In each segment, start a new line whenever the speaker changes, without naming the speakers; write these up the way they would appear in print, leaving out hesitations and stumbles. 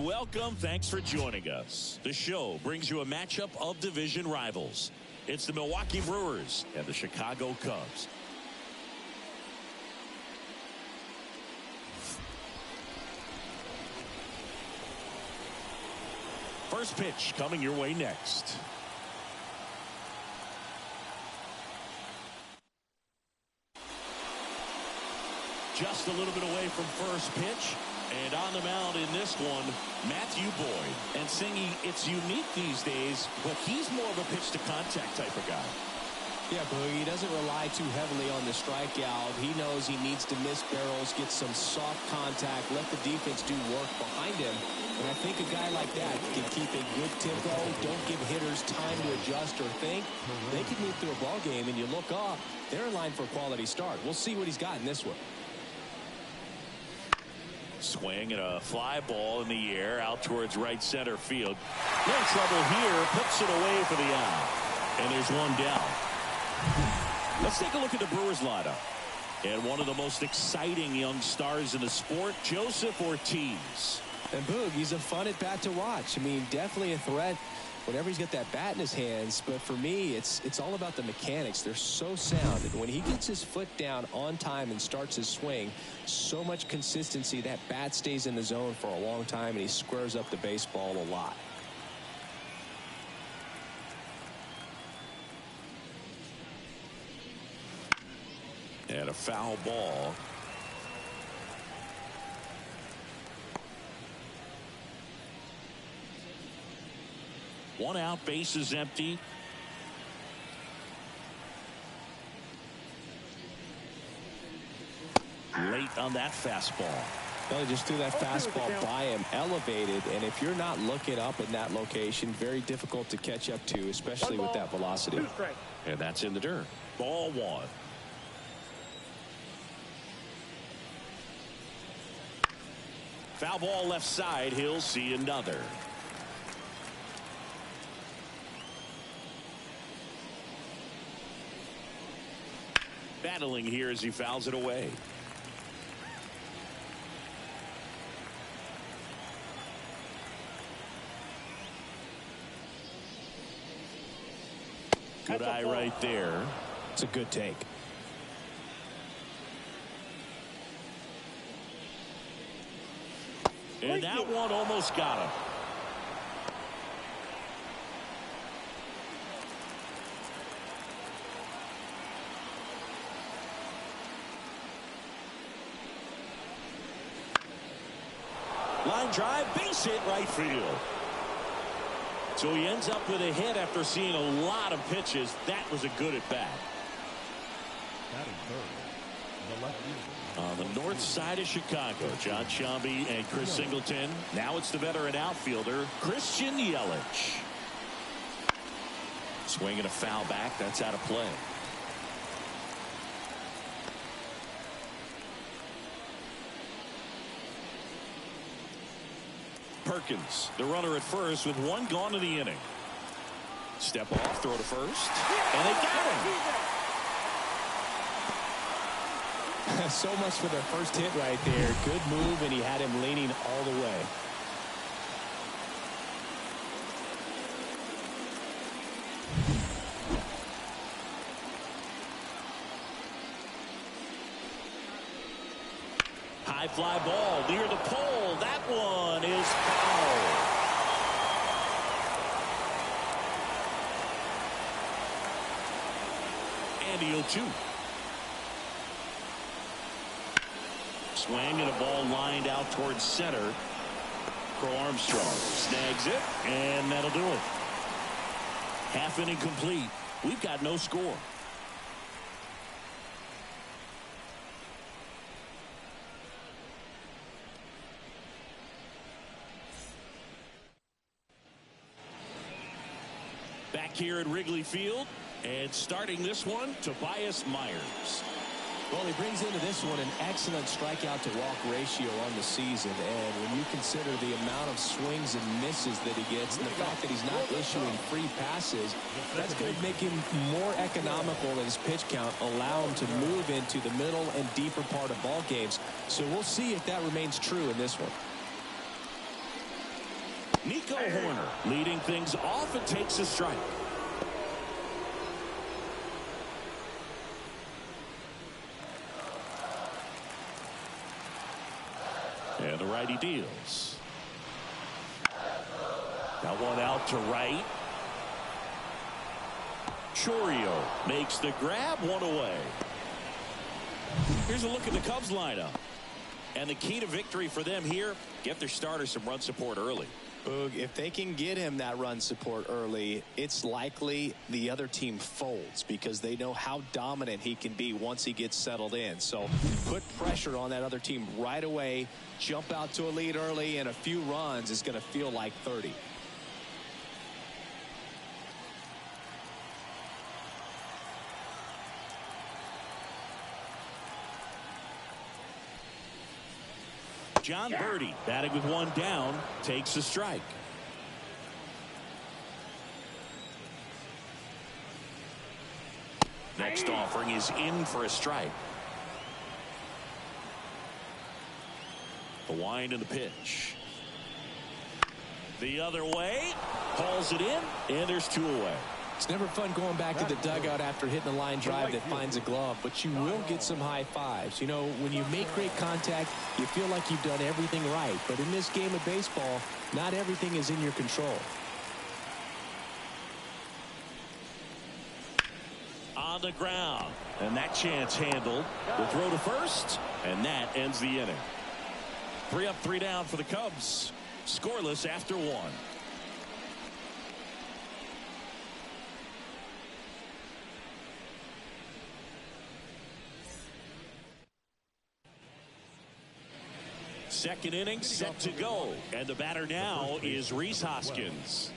welcome. Thanks for joining us. The show brings you a matchup of division rivals. It's the Milwaukee Brewers and the Chicago Cubs. First pitch coming your way next. Just a little bit away from first pitch. And on the mound in this one, Matthew Boyd. And Singy, it's unique these days, but he's more of a pitch-to-contact type of guy.
Yeah, Boogie, he doesn't rely too heavily on the strikeout. He knows he needs to miss barrels, get some soft contact, let the defense do work behind him. And I think a guy like that can keep a good tempo, don't give hitters time to adjust or think. They can move through a ball game, and you look up, they're in line for a quality start. We'll see what he's got in this one.
Swing and a fly ball in the air out towards right center field. No trouble here. Puts it away for the out. And there's one down. Let's take a look at the Brewers lineup. And one of the most exciting young stars in the sport, Joseph Ortiz.
And Boog, he's a fun at bat to watch. I mean, definitely a threat whenever he's got that bat in his hands. But for me, it's all about the mechanics. They're so sound. And when he gets his foot down on time and starts his swing, so much consistency, that bat stays in the zone for a long time, and he squares up the baseball a lot.
And a foul ball. One out, base is empty. Late on that fastball.
Well, he just threw that fastball by him, elevated, and if you're not looking up in that location, very difficult to catch up to, especially with that velocity.
And that's in the dirt. Ball one. Foul ball left side. He'll see another. Battling here as he fouls it away. Good eye right there.
It's a good take.
And that one almost got him. Line drive, base hit, right field. So he ends up with a hit after seeing a lot of pitches. That was a good at bat. On the north side of Chicago, John Sciambi and Chris Singleton. Now it's the veteran outfielder, Christian Yelich. Swinging a foul back. That's out of play. Perkins, the runner at first with one gone in the inning. Step off, throw to first, and they got him.
So much for their first hit right there. Good move, and he had him leaning all the way.
High fly ball near the pole. That one is foul. And the 0-2. Swing and a ball lined out towards center. Crow Armstrong snags it, and that'll do it. Half inning complete. We've got no score. Back here at Wrigley Field, and starting this one, Tobias Myers.
Well, he brings into this one an excellent strikeout to walk ratio on the season, and when you consider the amount of swings and misses that he gets and the fact that he's not issuing free passes, that's going to make him more economical in his pitch count, allow him to move into the middle and deeper part of ball games. So we'll see if that remains true in this one.
Nico Horner leading things off and takes a strike. And the righty deals. Got one out to right. Chourio makes the grab, one away. Here's a look at the Cubs lineup. And the key to victory for them here, get their starter some run support early.
Boog, if they can get him that run support early, it's likely the other team folds because they know how dominant he can be once he gets settled in. So put pressure on that other team right away. Jump out to a lead early, and a few runs is going to feel like 30.
John Birdie batting with one down takes a strike. Next offering is in for a strike. The wind and the pitch. The other way. Hauls it in, and there's two away.
It's never fun going back to the dugout after hitting a line drive that finds a glove, but you will get some high fives. You know, when you make great contact, you feel like you've done everything right. But in this game of baseball, not everything is in your control.
On the ground, and that chance handled. The throw to first, and that ends the inning. 3 up, 3 down for the Cubs. Scoreless after 1. Second inning set to go, and the batter now is Rhys Hoskins.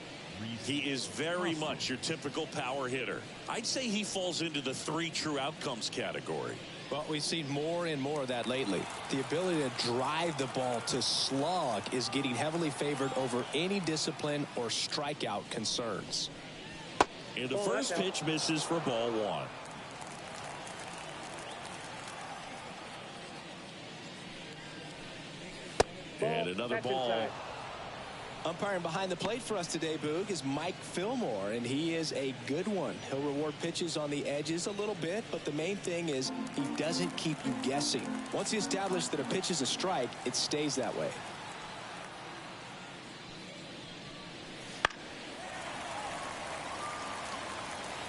He is very much your typical power hitter. I'd say he falls into the 3 true outcomes category.
Well, we've seen more and more of that lately. The ability to drive the ball to slug is getting heavily favored over any discipline or strikeout concerns.
And the first pitch misses for ball 1. And another ball.
Umpiring behind the plate for us today, Boog, is Mike Fillmore, and he is a good one. He'll reward pitches on the edges a little bit, but the main thing is he doesn't keep you guessing. Once he establishes that a pitch is a strike, it stays that way.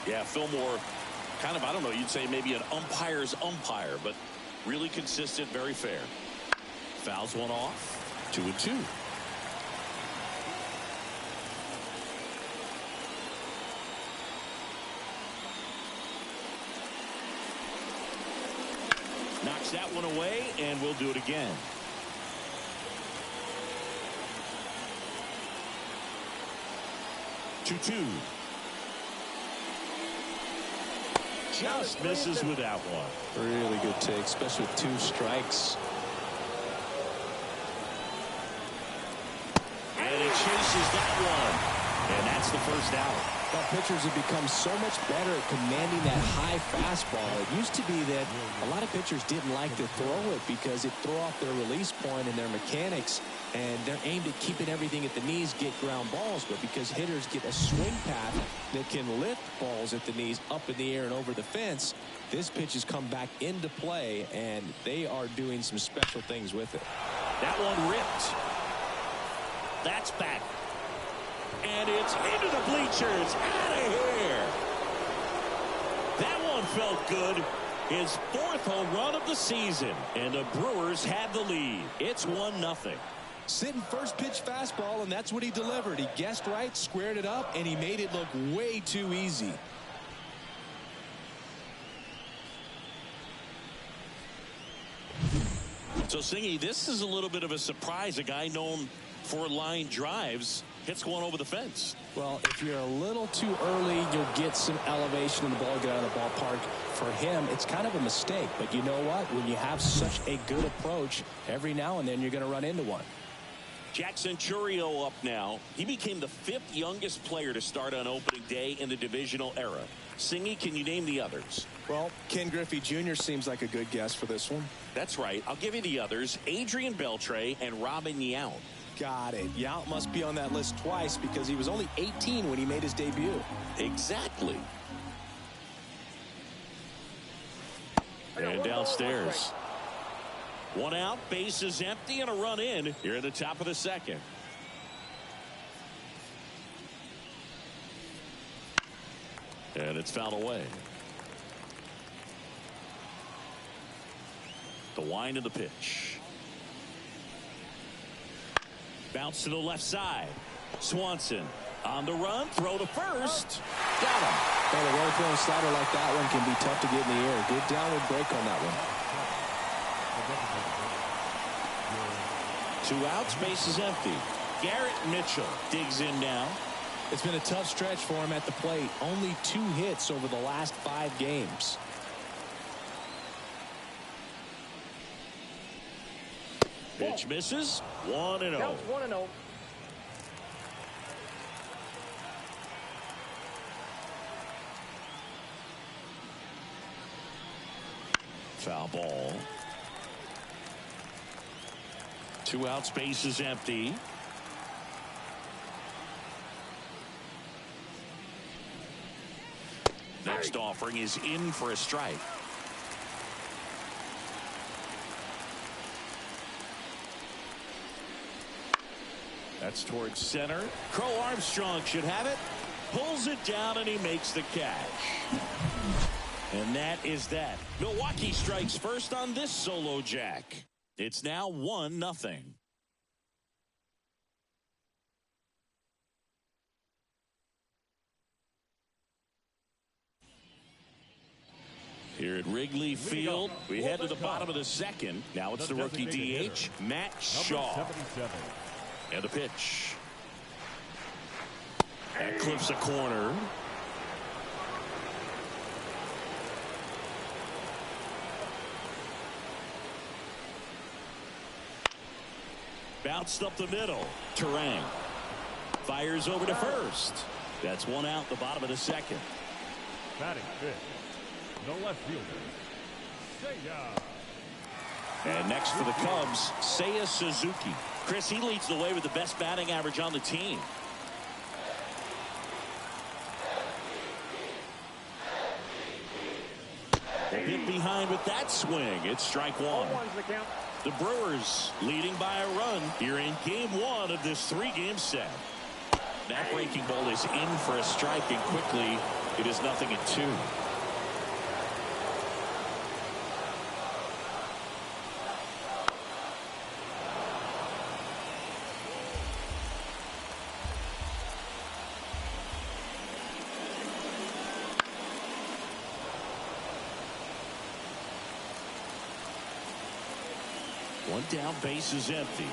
Yeah, Fillmore, kind of, I don't know, you'd say maybe an umpire's umpire, but really consistent, very fair. Fouls one off. 2-2. Knocks that one away, and we'll do it again. Two. Just misses with that one.
Really good take, especially with 2 strikes.
And he chases that one. And that's the first out.
Well, pitchers have become so much better at commanding that high fastball. It used to be that a lot of pitchers didn't like to throw it because it'd throw off their release point and their mechanics, and they're aimed at keeping everything at the knees, get ground balls. But because hitters get a swing path that can lift balls at the knees up in the air and over the fence, this pitch has come back into play, and they are doing some special things with it.
That one ripped. That's back. And it's into the bleachers. Out of here. That one felt good. His 4th home run of the season. And the Brewers have the lead. It's 1-0.
Sitting first pitch fastball, and that's what he delivered. He guessed right, squared it up, and he made it look way too easy.
So, Singy, this is a little bit of a surprise. A guy known for line drives hits one over the fence.
Well, if you're a little too early, you'll get some elevation and the ball get out of the ballpark. For him, it's kind of a mistake. But you know what? When you have such a good approach, every now and then you're going to run into one.
Jackson Chourio up now. He became the 5th youngest player to start on opening day in the divisional era. Singy, can you name the others?
Well, Ken Griffey Jr. seems like a good guess for this one.
That's right. I'll give you the others. Adrian Beltre and Robin Yount.
Got it. Yount must be on that list twice because he was only 18 when he made his debut.
Exactly. And downstairs. One out, base is empty, and a run in here at the top of the second. And it's fouled away. The wind of the pitch. Bounce to the left side. Swanson on the run, throw to first. Got him.
Well, a well-thrown slider like that one can be tough to get in the air. Good downward break on that one.
2 outs, base is empty. Garrett Mitchell digs in now.
It's been a tough stretch for him at the plate. Only 2 hits over the last 5 games.
Pitch misses. 1-0.
Counts 1-0.
Foul ball. 2 outs, base is empty. Next offering is in for a strike. That's towards center. Crow Armstrong should have it. Pulls it down and he makes the catch. And that is that. Milwaukee strikes first on this solo jack. It's now 1-0. Here at Wrigley Field, we head to the bottom of the second. Now it's the rookie DH, Matt Shaw. And the pitch. That clips a corner. Bounced up the middle. Terang fires over to first. That's 1 out, the bottom of the second.
Batting fifth, the left fielder, Seiya.
And next for the Cubs, Seiya Suzuki. Chris, he leads the way with the best batting average on the team. Hit behind with that swing. It's strike 1.
0-1's the count.
The Brewers leading by a run here in game 1 of this 3-game set. That breaking ball is in for a strike, and quickly it is 0-2. One down, base is empty.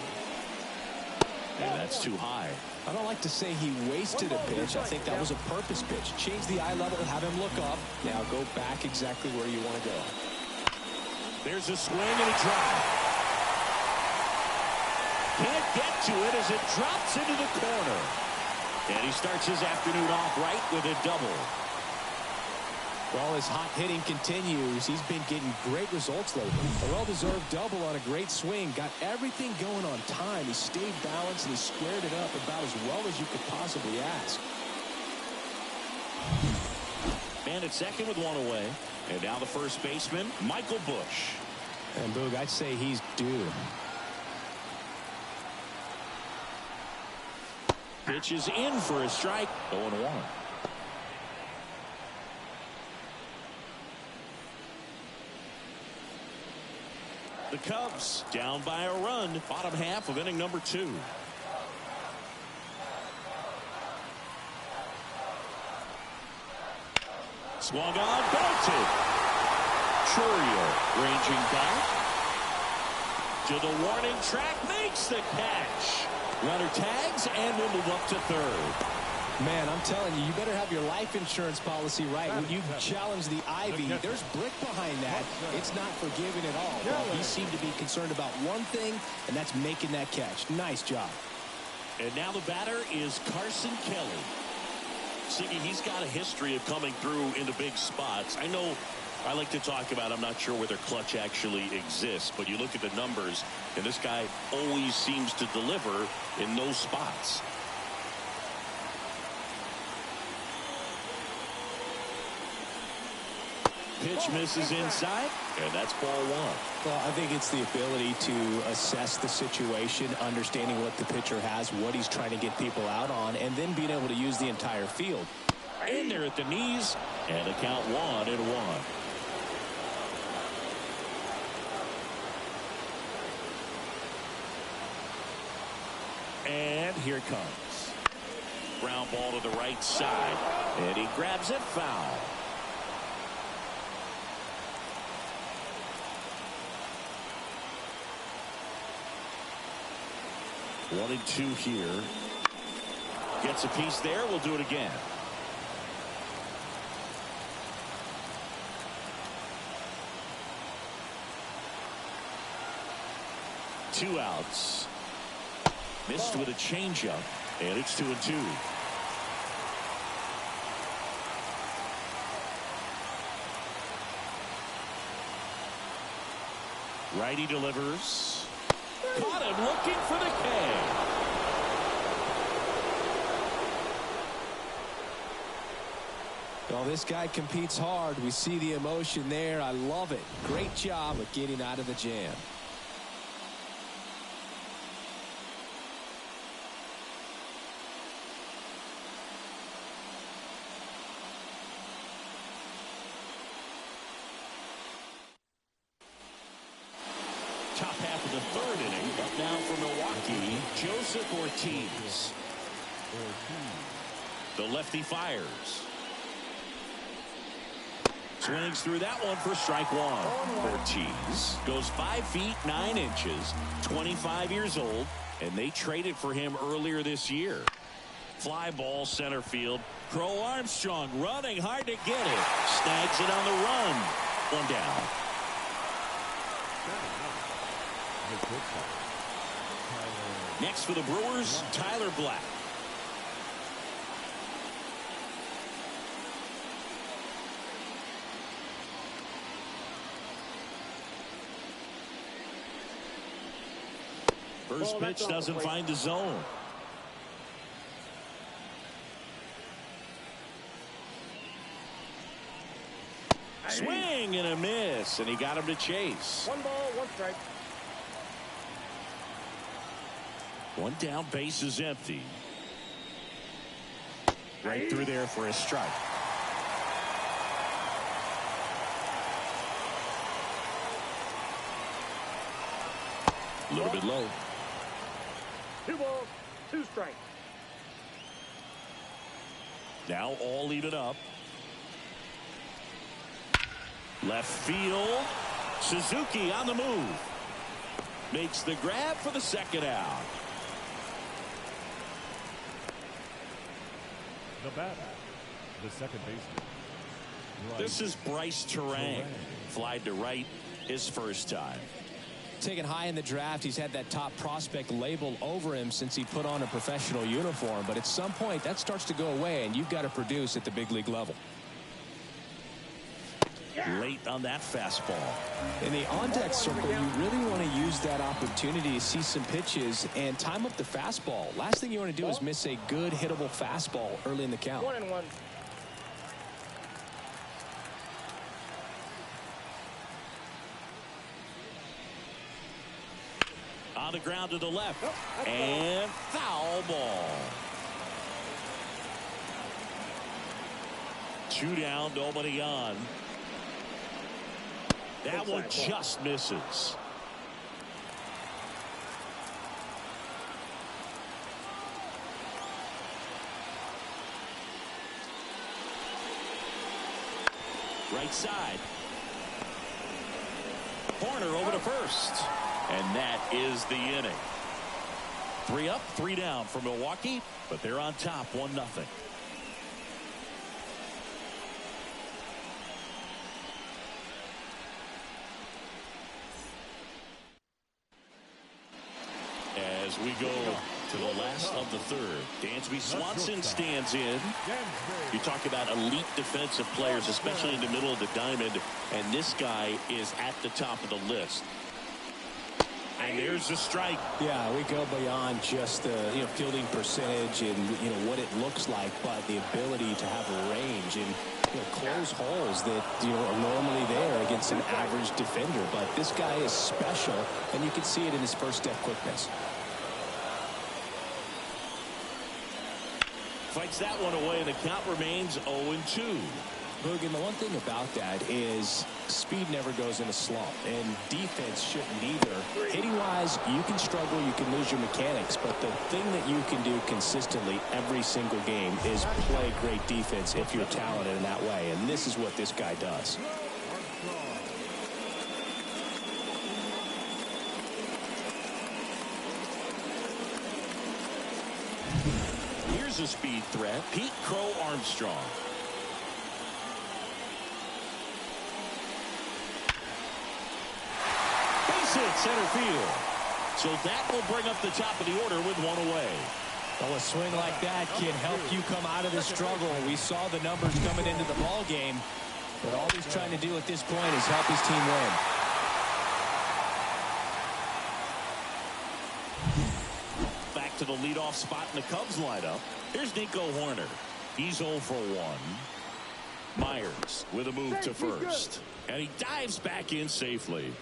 And that's too high.
I don't like to say he wasted a pitch. I think that was a purpose pitch. Change the eye level, have him look up. Now go back exactly where you want to go.
There's a swing and a drive. Can't get to it as it drops into the corner. And he starts his afternoon off right with a double.
Well, his hot hitting continues. He's been getting great results lately. A well-deserved double on a great swing. Got everything going on time. He stayed balanced and he squared it up about as well as you could possibly ask.
Man at second with 1 away. And now the first baseman, Michael Busch.
And Boog, I'd say he's due.
Pitch is in for a strike. 0-1. The Cubs down by a run. Bottom half of inning number 2. Swung on, belted. Churio ranging back to the warning track, makes the catch. Runner tags and will move up to third.
Man, I'm telling you, you better have your life insurance policy right. When you challenge the Ivy, there's brick behind that. It's not forgiving at all. Well, he seemed to be concerned about one thing, and that's making that catch. Nice job.
And now the batter is Carson Kelly. Siggy, he's got a history of coming through into big spots. I know I like to talk about, I'm not sure whether clutch actually exists, but you look at the numbers, and this guy always seems to deliver in those spots. Pitch misses inside, and that's ball one.
Well, I think it's the ability to assess the situation, understanding what the pitcher has, what he's trying to get people out on, and then being able to use the entire field.
In there at the knees, and a count 1-1. And here it comes. Ground ball to the right side, and he grabs it foul. One and two here. Gets a piece there. We'll do it again. Two outs. Missed with a changeup, and it's 2-2. Righty delivers. Caught him looking for the K.
Well, this guy competes hard. We see the emotion there. I love it. Great job of getting out of the jam.
Top half of the third inning. Up now for Milwaukee, Joseph Ortiz. The lefty fires. Swings through that one for strike one. Ortiz goes 5 feet 9 inches, 25 years old, and they traded for him earlier this year. Fly ball center field. Crow Armstrong running hard to get it. Snags it on the run. One down. Next for the Brewers, Tyler Black. First pitch doesn't find the zone. Swing and a miss, and he got him to chase.
1 ball, 1 strike.
One down, base is empty. Right through there for a strike. A little bit low.
2 balls, 2 strikes.
Now all even up. Left field. Suzuki on the move. Makes the grab for the second out.
The batter, the second baseman.
This is Bryce Terang. Flied to right his first time.
Taken high in the draft, he's had that top prospect label over him since he put on a professional uniform. But at some point, that starts to go away, and you've got to produce at the big league level.
Late on that fastball.
In the on-deck circle, you really want to use that opportunity to see some pitches and time up the fastball. Last thing you want to do is miss a good hittable fastball early in the count.
1-1.
On the ground to the left. And foul ball. 2 down, nobody on. That one just misses. Right side. Corner over to first. And that is the inning. 3 up, 3 down for Milwaukee, but they're on top 1-0. As we go to the last of the third. Dansby Swanson stands in. You talk about elite defensive players, especially in the middle of the diamond, and this guy is at the top of the list. And there's the strike.
Yeah, we go beyond just the fielding percentage and what it looks like, but the ability to have a range and close holes that are normally there against an average defender. But this guy is special, and you can see it in his first step quickness.
Fights that one away, and the count remains 0-2.
Boog, and the one thing about that is speed never goes in a slump, and defense shouldn't either. Hitting-wise, you can struggle, you can lose your mechanics, but the thing that you can do consistently every single game is play great defense if you're talented in that way, and this is what this guy does.
Here's a speed threat, Pete Crow Armstrong. Hit center field. So that will bring up the top of the order with one away.
Well, a swing like that can help you come out of the struggle. We saw the numbers coming into the ball game, but all he's trying to do at this point is help his team win.
Back to the leadoff spot in the Cubs lineup. Here's Nico Horner. He's 0 for 1. Myers with a move to first, and he dives back in safely.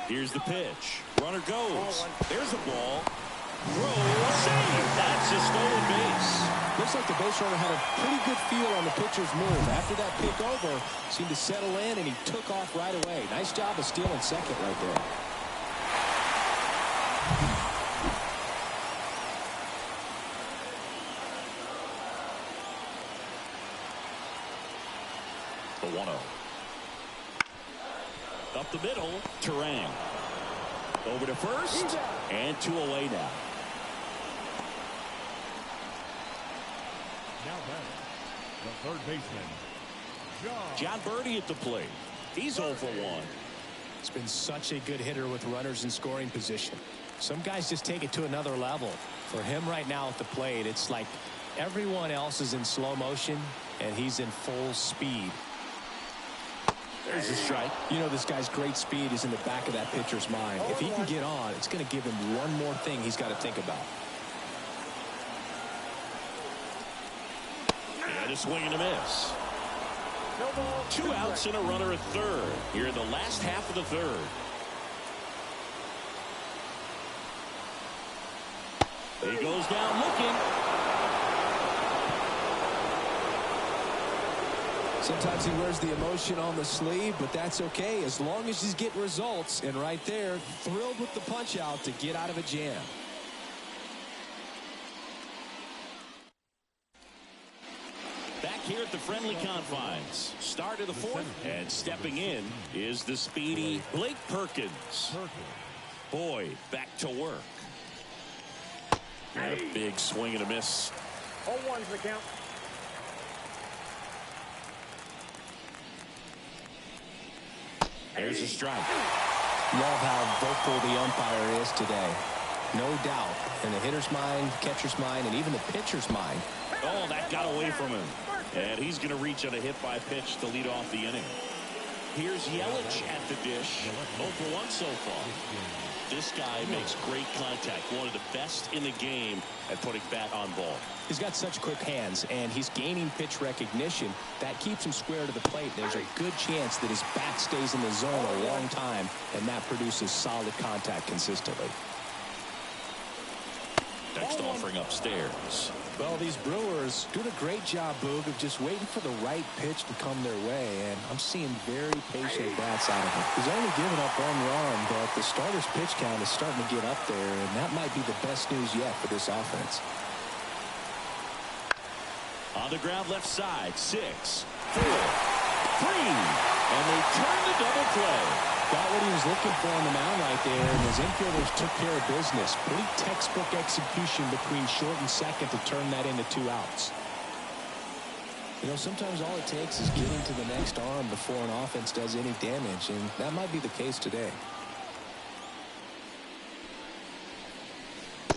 Here's the pitch. Runner goes. There's a ball. Throw. Save. That's a stolen base.
Looks like the base runner had a pretty good feel on the pitcher's move. After that pick over, seemed to settle in, and he took off right away. Nice job of stealing second right there.
The 1-0. Up the middle, Terang. Over to first, and 2 away now.
Now batting, the third baseman,
John Birdie at the plate. He's 0 for 1.
He's been such a good hitter with runners in scoring position. Some guys just take it to another level. For him right now at the plate, it's like everyone else is in slow motion, and he's in full speed.
There's a strike.
This guy's great speed is in the back of that pitcher's mind. If he can get on, it's going to give him one more thing he's got to think about.
And a swing and a miss. 2 outs and a runner at third here in the last half of the third. He goes down looking.
Sometimes he wears the emotion on the sleeve, but that's okay as long as he's getting results. And right there, thrilled with the punch out to get out of a jam.
Back here at the friendly confines. Start of the fourth. And stepping in is the speedy Blake Perkins. Boyd back to work. And a big swing and a miss.
0-1's the count.
There's a strike.
Love how vocal the umpire is today. No doubt. In the hitter's mind, catcher's mind, and even the pitcher's mind.
Oh, that got away from him. And he's going to reach on a hit by pitch to lead off the inning. Here's Yelich at the dish. 0 for 1 so far. This guy makes great contact. One of the best in the game at putting bat on ball.
He's got such quick hands, and he's gaining pitch recognition. That keeps him square to the plate. There's a good chance that his bat stays in the zone a long time, and that produces solid contact consistently.
Next offering upstairs.
Well, these Brewers doing a great job, Boog, of just waiting for the right pitch to come their way, and I'm seeing very patient bats out of him. He's only given up 1 run, but the starter's pitch count is starting to get up there, and that might be the best news yet for this offense.
On the ground left side, 6, 4, 3, and they turn the double play.
Got what he was looking for on the mound right there, and his infielders took care of business. Pretty textbook execution between short and second to turn that into 2 outs. You know, sometimes all it takes is getting to the next arm before an offense does any damage, and that might be the case today.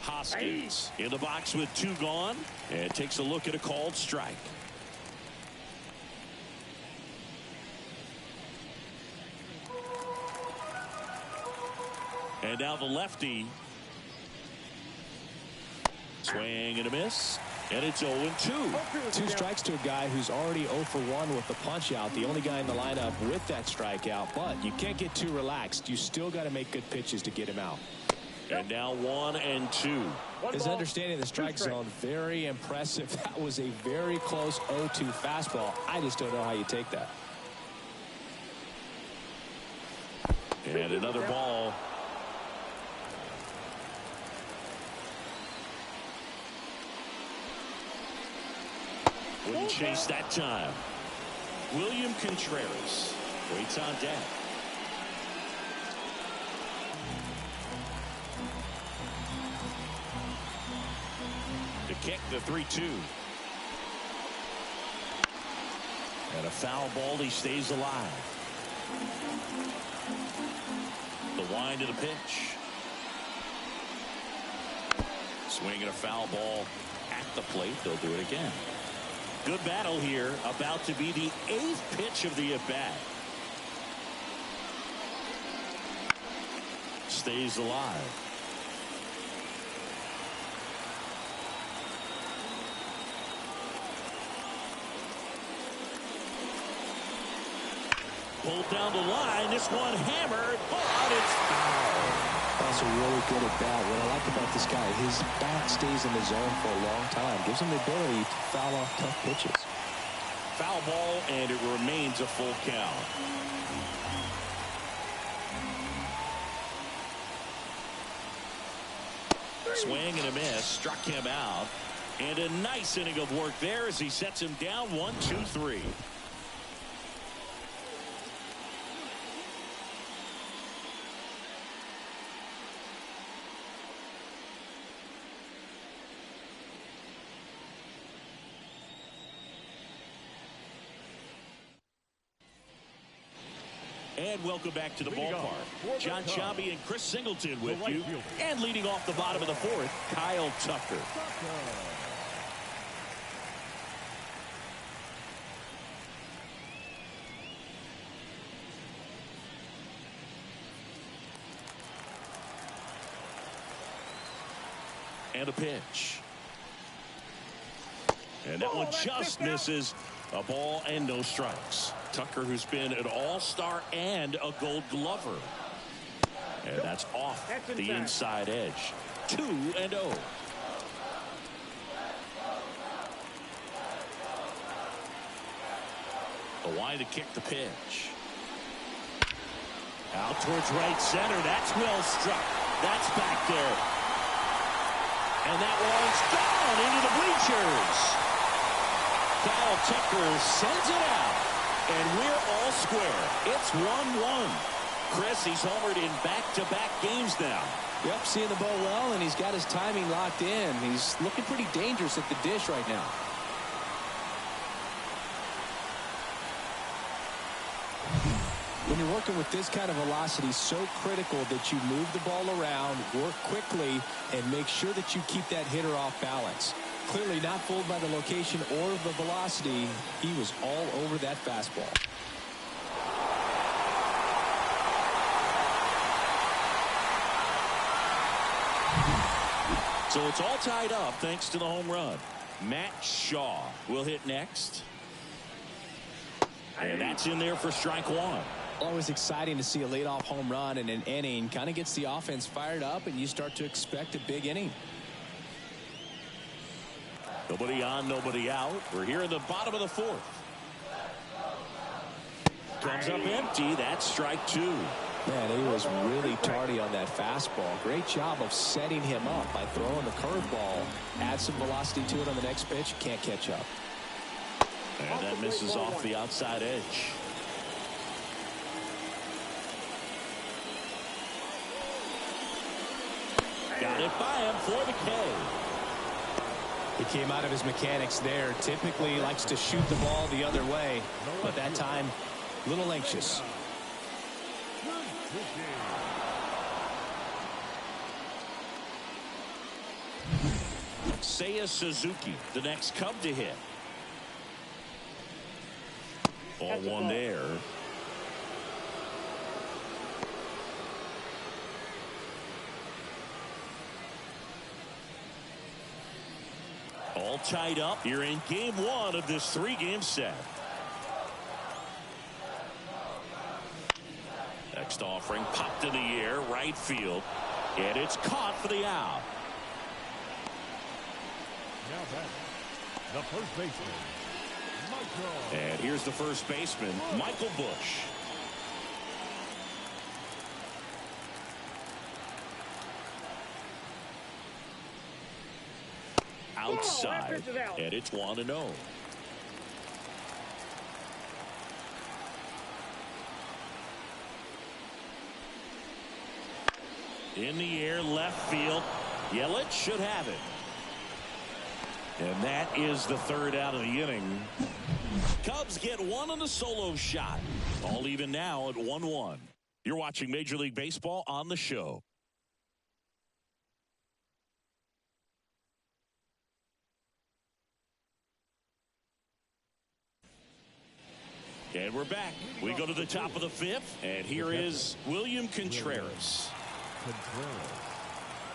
Hoskins in the box with 2 gone, and takes a look at a called strike. And now the lefty. Swing and a miss. And it's 0-2.
2 strikes to a guy who's already 0 for 1 with the punch out. The only guy in the lineup with that strikeout. But you can't get too relaxed. You still got to make good pitches to get him out.
And now 1-2.
His understanding of the strike zone, very impressive. That was a very close 0-2 fastball. I just don't know how you take that.
And another ball. Wouldn't chase that time. William Contreras waits on deck. The kick, the 3-2. And a foul ball. He stays alive. The wind to the pitch. Swinging a foul ball at the plate. They'll do it again. Good battle here. About to be the 8th pitch of the at-bat. Stays alive. Pulled down the line. This one hammered, but it's foul.
That's a really good at bat. What I like about this guy, his bat stays in the zone for a long time. Gives him the ability to foul off tough pitches.
Foul ball, and it remains a full count. Swing and a miss. Struck him out. And a nice inning of work there as he sets him down 1-2-3. And welcome back to the ballpark. John Sciambi and Chris Singleton with you. And leading off the bottom of the 4th, Kyle Tucker. And a pitch. And that one just misses. A ball and no strikes. Tucker, who's been an all-star and a gold glover. And that's off the inside edge. 2-0. The wind to kick the pitch. Out towards right center. That's well struck. That's back there. And that one's gone into the bleachers. Kyle Tucker sends it out, and we're all square. It's 1-1. Chris, he's homered in back-to-back games now.
Yep, seeing the ball well, and he's got his timing locked in. He's looking pretty dangerous at the dish right now. When you're working with this kind of velocity, so critical that you move the ball around, work quickly, and make sure that you keep that hitter off balance. Clearly not fooled by the location or the velocity. He was all over that fastball.
So it's all tied up thanks to the home run. Matt Shaw will hit next. And that's in there for strike 1.
Always exciting to see a leadoff home run in an inning. Kind of gets the offense fired up, and you start to expect a big inning.
Nobody on, nobody out. We're here in the bottom of the 4th. Comes up empty. That's strike 2.
Man, he was really tardy on that fastball. Great job of setting him up by throwing the curveball. Add some velocity to it on the next pitch. Can't catch up.
And that misses off the outside edge. Got it by him for the K.
He came out of his mechanics there. Typically likes to shoot the ball the other way, but that time a little anxious.
Seiya Suzuki, the next Cub to hit. Ball one there. All tied up here in game one of this three-game set. Next offering popped in the air, right field, and it's caught for the out.
Now back, the first baseman, Michael.
And here's the first baseman, Michael Busch. Outside, and it's 1-0. In the air, left field. Yelich should have it. And that is the third out of the inning. Cubs get one on the solo shot. All even now at 1-1. You're watching Major League Baseball on the show. And we're back. We go to the top of the fifth, and here is William Contreras.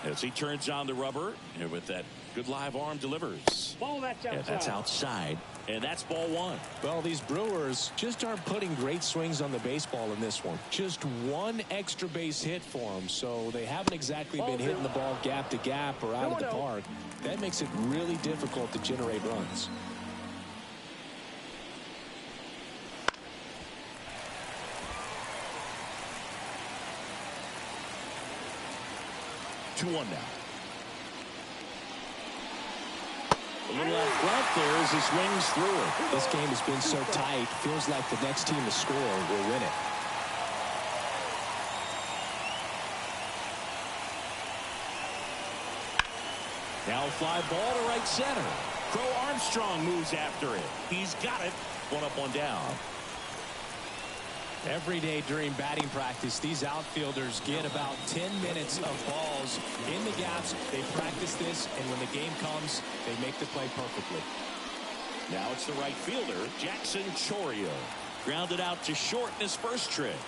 As he turns on the rubber, and with that good live arm delivers.
Ball that's outside.
And that's outside, and that's ball one.
Well, these Brewers just aren't putting great swings on the baseball in this one. Just one extra base hit for them, so they haven't exactly been hitting the ball gap to gap or out of the park. That makes it really difficult to generate runs.
2-1 now. A little out front there as he swings through it.
This game has been so tight. Feels like the next team to score will win it.
Now a fly ball to right center. Crow Armstrong moves after it. He's got it. One up, one down.
Every day during batting practice, these outfielders get about 10 minutes of balls in the gaps. They practice this, and when the game comes, they make the play perfectly.
Now it's the right fielder, Jackson Chourio. Grounded out to short in his first trip.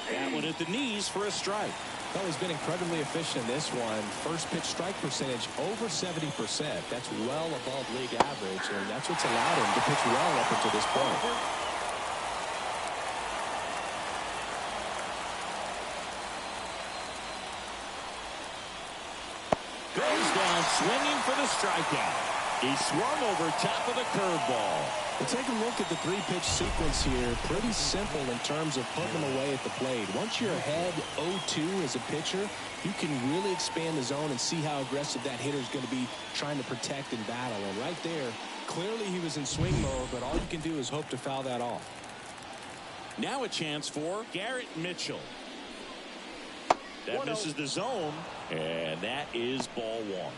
That one at the knees for a strike.
Well, he's been incredibly efficient in this one. First pitch strike percentage over 70%. That's well above league average, and that's what's allowed him to pitch well up until this point.
Goes down swinging for the strikeout. He swung over top of the curveball.
Well, take a look at the three-pitch sequence here. Pretty simple in terms of putting them away at the plate. Once you're ahead 0-2 as a pitcher, you can really expand the zone and see how aggressive that hitter is going to be trying to protect and battle. And right there, clearly he was in swing mode, but all you can do is hope to foul that off.
Now a chance for Garrett Mitchell. That misses the zone, and that is ball one.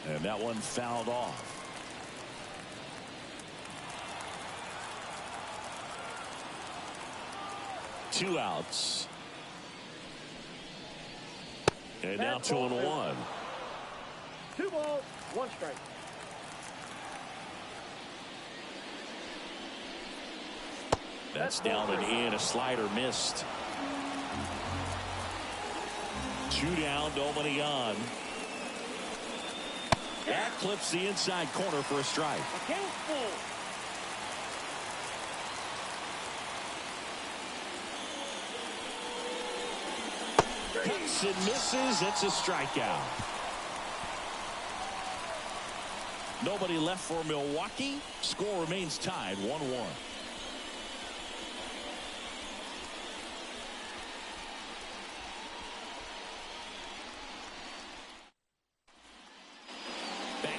And that one fouled off. Two outs. And now 2-1.
2 balls, 1 strike.
That's down and in. A slider missed. 2 down, nobody on. That clips the inside corner for a strike.
Account full.
Hits and misses. It's a strikeout. Nobody left for Milwaukee. Score remains tied 1-1.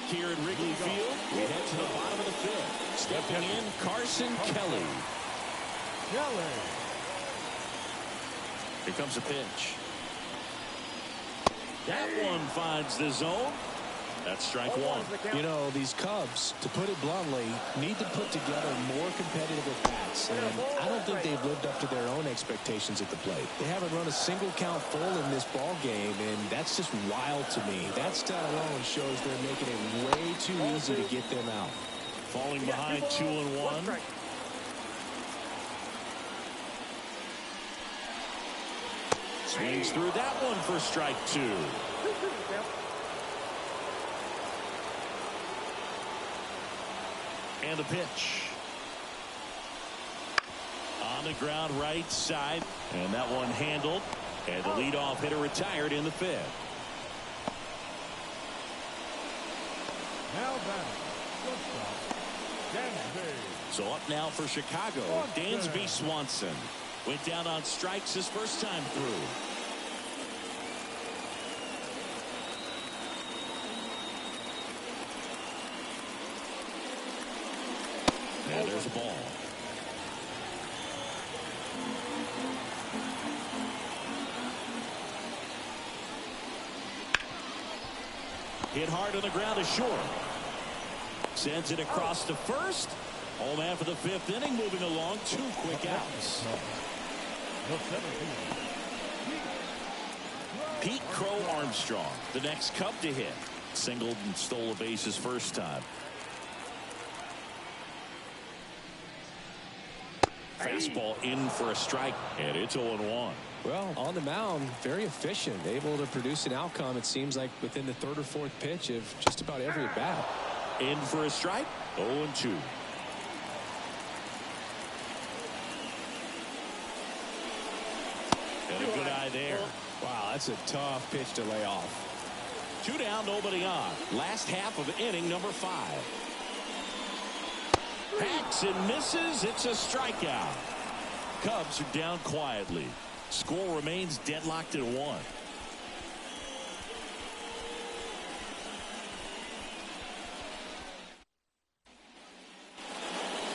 here at Wrigley Field. We head to the bottom of the fifth. Stepping in, Carson Kelly. Here comes a pitch. That one finds the zone. That's strike one.
You know, these Cubs, to put it bluntly, need to put together more competitive at-bats. And I don't think they've lived up to their own expectations at the plate. They haven't run a single count full in this ball game, and that's just wild to me. That stat alone shows they're making it way too easy to get them out.
Falling behind 2-1. Swings through that one for strike two. And the pitch. On the ground right side. And that one handled. And the leadoff hitter retired in the fifth.
Now batting, shortstop, Dansby.
So up now for Chicago, Dansby Swanson. Went down on strikes his first time through. And there's a ball. Hit hard on the ground to short. Sends it across to first. Home after the fifth inning, moving along. 2 quick outs. Pete Crow Armstrong, the next Cub to hit. Singled and stole a base his first time. Fastball in for a strike, and it's 0-1.
Well, on the mound, very efficient, able to produce an outcome, it seems like, within the third or fourth pitch of just about every at bat.
In for a strike, 0-2. And a good eye there.
Wow, that's a tough pitch to lay off.
2 down, nobody on. Last half of inning number 5. Hacks and misses. It's a strikeout. Cubs are down quietly. Score remains deadlocked at 1.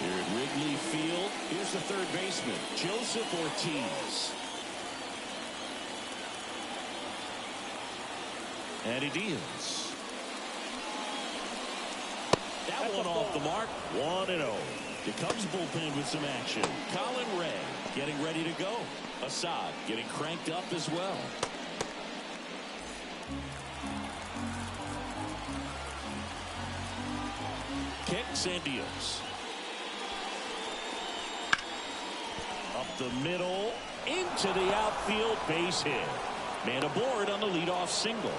Here at Wrigley Field, here's the third baseman, Joseph Ortiz. And he deals. That one off the mark. 1-0. The Cubs bullpen with some action. Colin Ray getting ready to go. Assad getting cranked up as well. Kicks and deals. Up the middle. Into the outfield. Base hit. Man aboard on the leadoff single.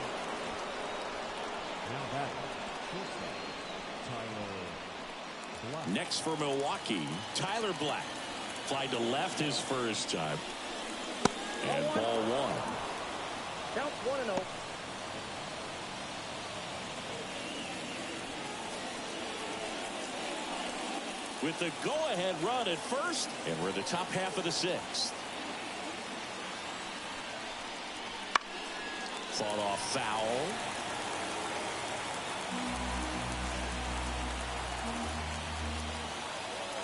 Next for Milwaukee, Tyler Black. Fly to left his first time. And ball 1.
Count 1-0.
With the go-ahead run at first, and we're in the top half of the 6th. Fought off foul.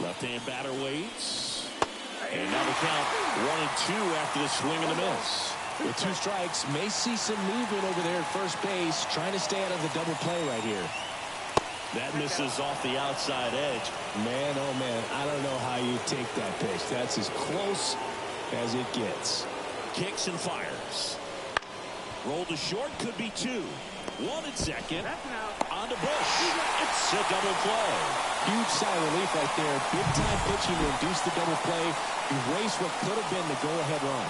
Left-hand batter waits. And now the count 1-2 after the swing and the miss.
With 2 strikes, may see some movement over there at first base, trying to stay out of the double play right here.
That misses off the outside edge.
Man, oh man, I don't know how you take that pitch. That's as close as it gets.
Kicks and fires. Roll to short, could be 2. 1 at second. On to Bush. It's a double play.
Huge sigh of relief right there. Big time pitching to induce the double play. Erase what could have been the go-ahead run.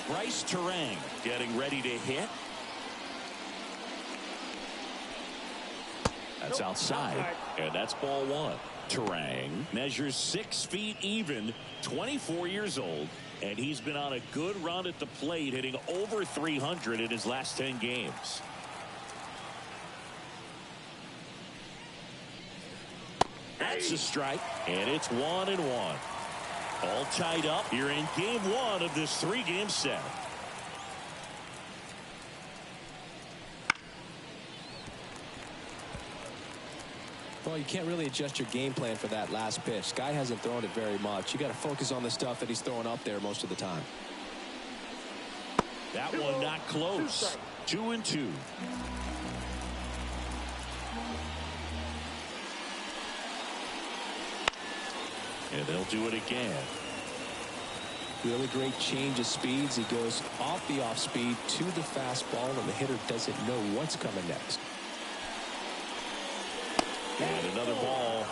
Bryce Terang getting ready to hit. That's outside. And that's ball 1. Terang measures 6 feet even, 24 years old, and he's been on a good run at the plate, hitting over 300 in his last 10 games. That's a strike, and it's 1-1. All tied up here in game 1 of this 3-game set.
Well, you can't really adjust your game plan for that last pitch. Guy hasn't thrown it very much. You got to focus on the stuff that he's throwing up there most of the time.
That one not close. 2-2. And they'll do it again.
Really great change of speeds. He goes off the off speed to the fastball, and the hitter doesn't know what's coming next.
And another ball.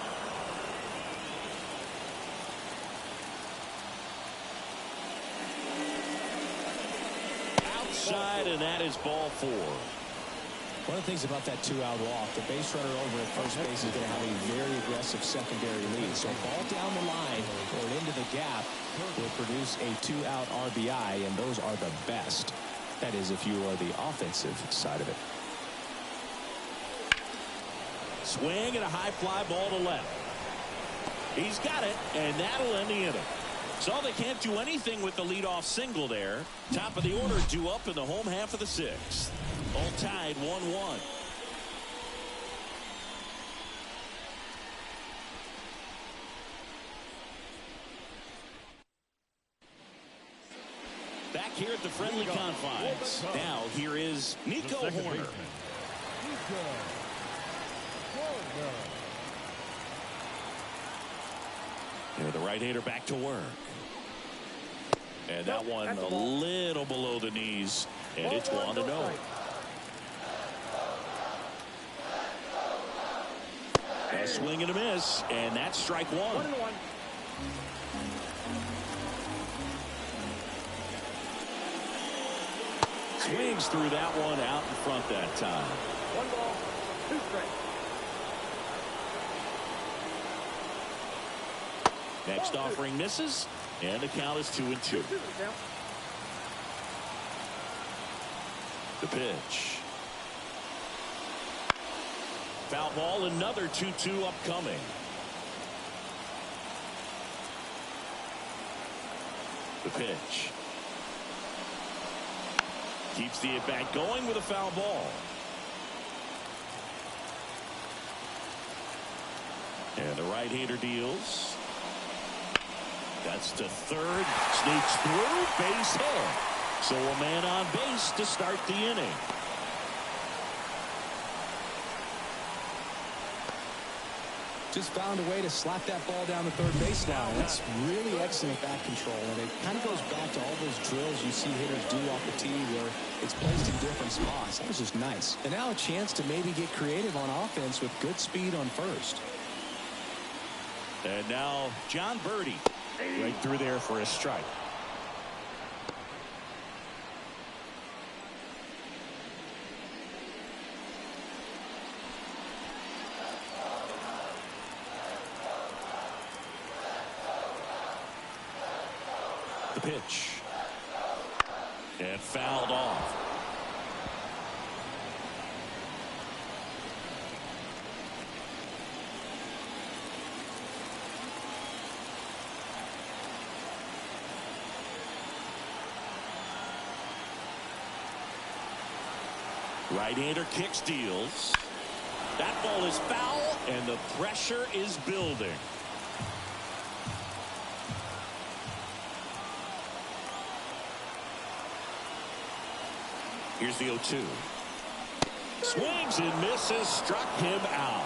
Outside, and that is ball 4.
One of the things about that 2-out walk, the base runner over at first base is going to have a very aggressive secondary lead. So a ball down the line or into the gap will produce a 2-out RBI, and those are the best. That is, if you are the offensive side of it.
Swing and a high fly ball to left. He's got it, and that'll end the inning. So they can't do anything with the leadoff single there. Top of the order due up in the home half of the 6th. All tied 1-1. Back here at the friendly confines. Now here is Nico Horner. And the right-hander back to work. And that one a little below the knees. And it's 1-0. A swing and a miss. And that's strike 1.
1-1.
Swings through that one out in front that time.
1 ball, 2 strikes.
Next offering misses, and the count is 2-2. The pitch. Foul ball, another 2-2 upcoming. The pitch. Keeps the at-bat going with a foul ball. And the right-hander deals. That's to third. Sneaks through. Base hit. So a man on base to start the inning.
Just found a way to slap that ball down the third base line. That's really excellent bat control, and it kind of goes back to all those drills you see hitters do off the tee where it's placed in different spots. That was just nice. And now a chance to maybe get creative on offense with good speed on first.
And now John Birdie right through there for a strike. The pitch. And fouled off. Right-hander kicks, deals. That ball is foul, and the pressure is building. Here's the 0-2. Swings and misses, struck him out.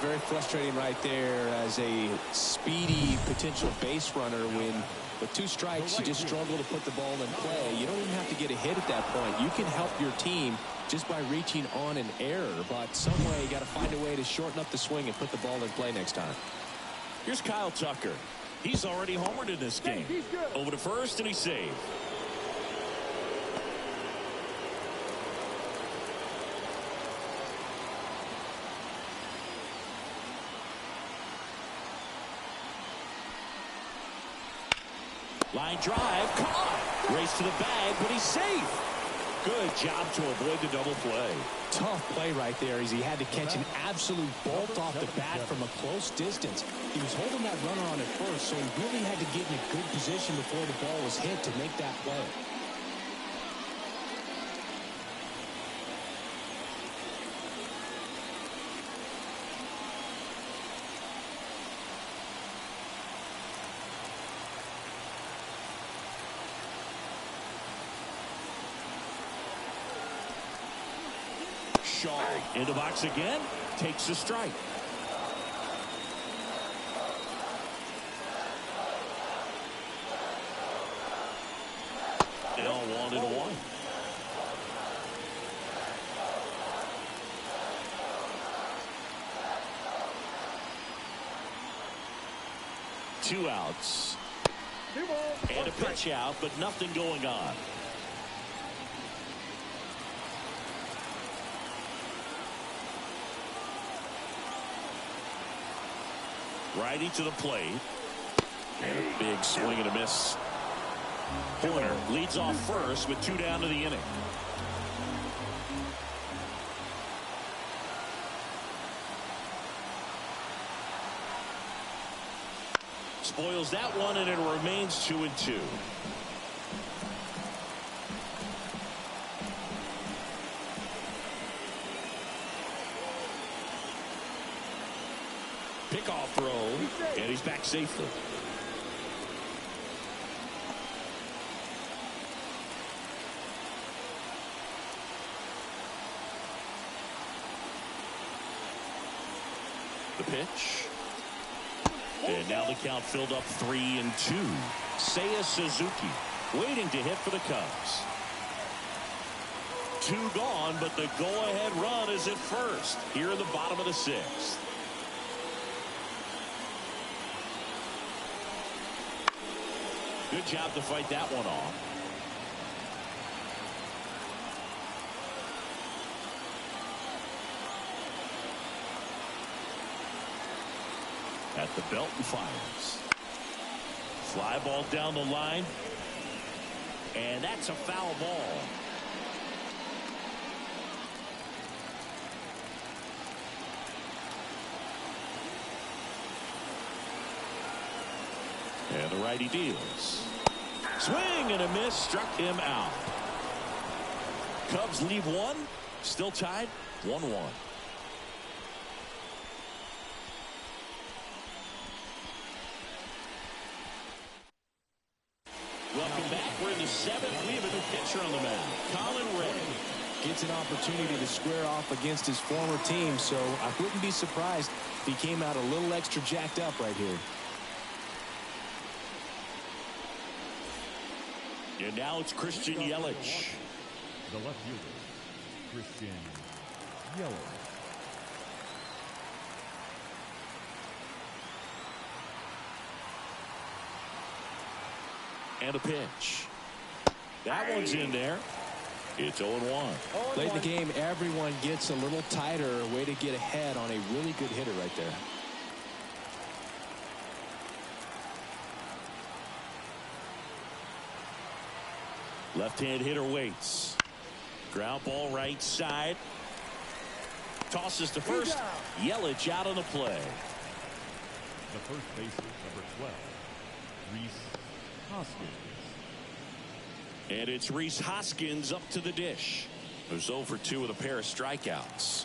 Very frustrating right there as a speedy potential base runner when with 2 strikes you just struggle to put the ball in play. You don't even have to get a hit at that point. You can help your team just by reaching on an error, but some way you got to find a way to shorten up the swing and put the ball in play next time.
Here's Kyle Tucker. He's already homered in this game. Over to first, and he's saved. Line drive, caught. Race to the bag, but he's safe. Good job to avoid the double play.
Tough play right there as he had to catch an absolute bolt off the bat from a close distance. He was holding that runner on at first, so he really had to get in a good position before the ball was hit to make that play.
Shaw in the box again. Takes a strike. Now 1-1. Two outs. And a pitch out, but nothing going on. Righty to the plate. And a big swing and a miss. Horner leads off first with 2 down to the inning. Spoils that one, and it remains 2-2. Pickoff throw, and he's back safely. The pitch. And now the count filled up 3-2. Seiya Suzuki waiting to hit for the Cubs. 2 gone, but the go-ahead run is at first here in the bottom of the 6th. Good job to fight that one off. At the belt and fires. Fly ball down the line. And that's a foul ball. And the righty deals. Swing and a miss, struck him out. Cubs leave 1. Still tied 1-1. Welcome back. We're in the 7th. We have a new pitcher on the mound. Colin Ray
gets an opportunity to square off against his former team, so I wouldn't be surprised if he came out a little extra jacked up right here.
And now it's Christian Yelich.
The left fielder, Christian Yelich.
And a pitch. That one's in there. It's 0-1.
Late in the game, everyone gets a little tighter. Way to get ahead on a really good hitter right there.
Left-hand hitter waits. Ground ball right side. Tosses to first. Yelich out on the play.
The first baseman, number 12, Rhys Hoskins.
And it's Rhys Hoskins up to the dish. Who's 0 for 2 with a pair of strikeouts.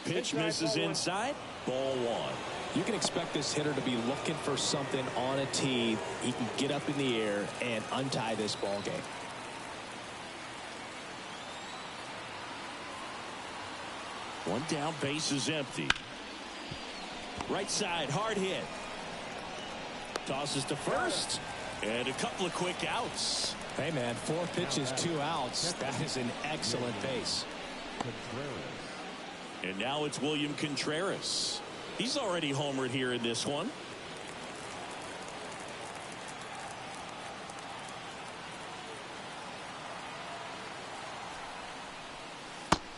Pitch misses inside. Ball 1.
You can expect this hitter to be looking for something on a tee. He can get up in the air and untie this ball game.
One down, base is empty. Right side, hard hit. Tosses to first. And a couple of quick outs.
Hey, man, 4 pitches, 2 outs. That is an excellent base.
And now it's William Contreras. He's already homered here in this one.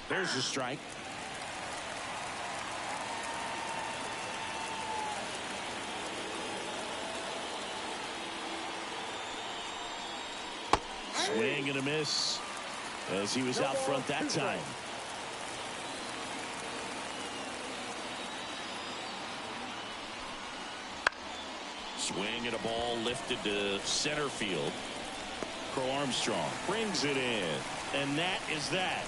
There's a strike. Swing and a miss as he was out front that time. Swing and a ball lifted to center field. Crow Armstrong brings it in, and that is that.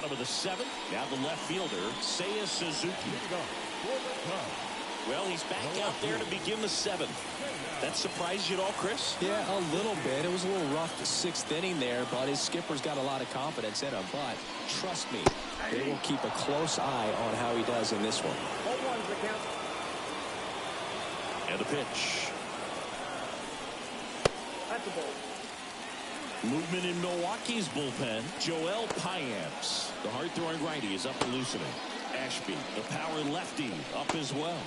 bottom of the 7th. Now the left fielder, Seiya Suzuki. Well, he's back out there to begin the 7th. That surprised you at all, Chris?
Yeah, a little bit. It was a little rough the 6th inning there, but his skipper's got a lot of confidence in him. But trust me, they will keep a close eye on how he does in this one.
And the pitch.
That's a ball.
Movement in Milwaukee's bullpen. Joel Payamps, the hard-throwing righty, is up and loosening. Ashby, the power lefty, up as well.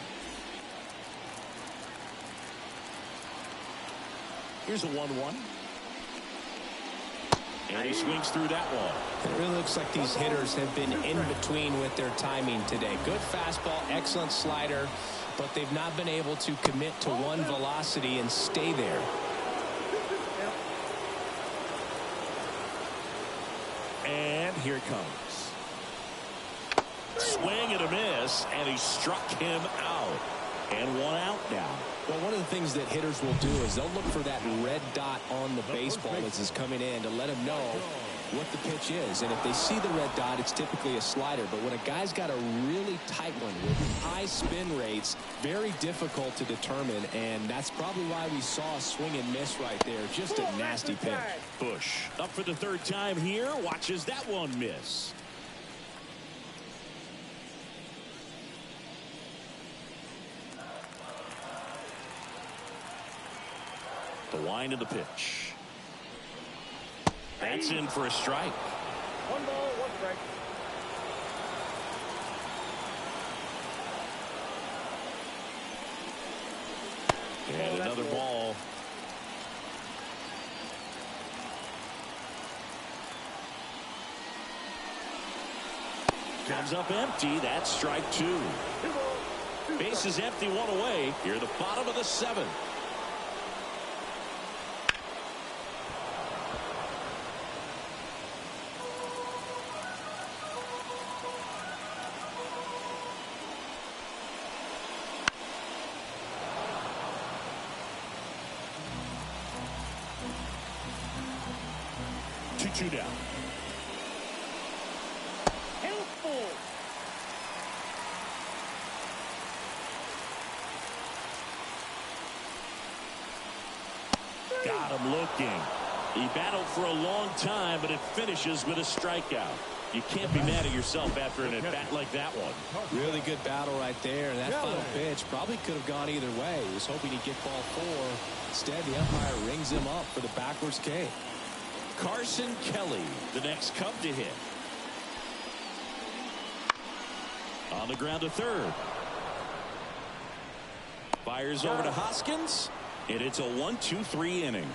Here's a 1-1. And he swings through that one.
It really looks like these hitters have been in between with their timing today. Good fastball, excellent slider, but they've not been able to commit to one velocity and stay there.
And here it comes. Swing and a miss, and he struck him out. And 1 out now.
Well, one of the things that hitters will do is they'll look for that red dot on the baseball as it's coming in to let them know what the pitch is. And if they see the red dot, it's typically a slider. But when a guy's got a really tight one with high spin rates, very difficult to determine. And that's probably why we saw a swing and miss right there. Just a nasty pitch.
Bush up for the 3rd time here. Watches that one miss. The wind of the pitch. That's in for a strike.
1 ball, 1 strike.
And another ball. Comes up empty. That's strike 2. Base is empty, 1 away. Here at the bottom of the 7th. Two down.
Helpful.
Got him looking. He battled for a long time, but it finishes with a strikeout. You can't be mad at yourself after an at-bat like that one.
Really good battle right there. And that final pitch probably could have gone either way. He was hoping he'd get ball 4. Instead, the umpire rings him up for the backwards K.
Carson Kelly, the next Cub to hit. On the ground to 3rd. Fires over to Hoskins, and it's a 1-2-3 inning.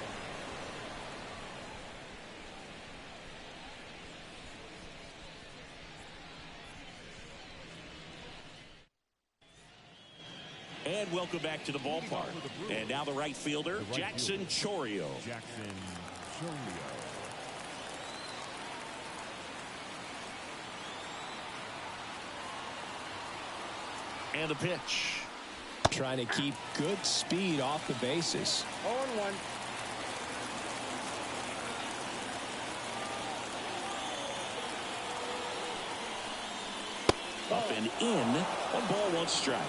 And welcome back to the ballpark. And now the right fielder, Jackson Chourio.
Jackson Chourio.
And the pitch.
Trying to keep good speed off the bases.
0-1.
Up and in. 1 ball, 1 strike.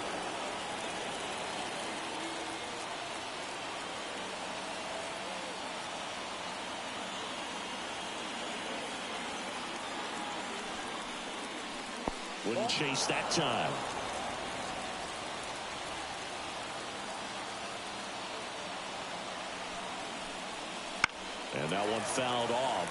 Wouldn't chase that time. And that one fouled off.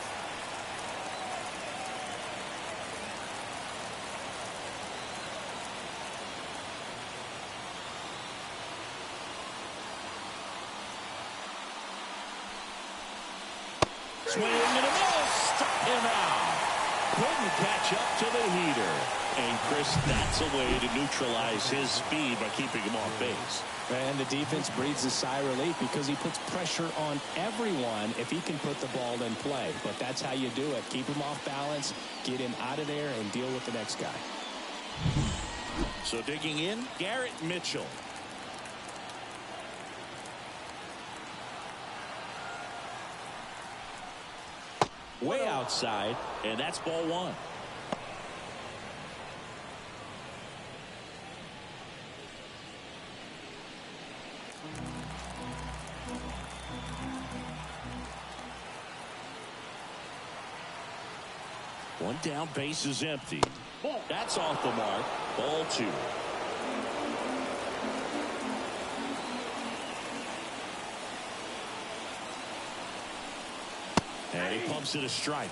Swing and a miss. Struck him out. Couldn't catch up to the heater. And Chris, that's a way to neutralize his speed by keeping him off base.
And the defense breathes a sigh of relief because he puts pressure on everyone if he can put the ball in play. But that's how you do it. Keep him off balance, get him out of there, and deal with the next guy.
So digging in, Garrett Mitchell. Way outside, and that's ball 1. One down, base is empty. That's off the mark. Ball 2. And he pumps it a strike.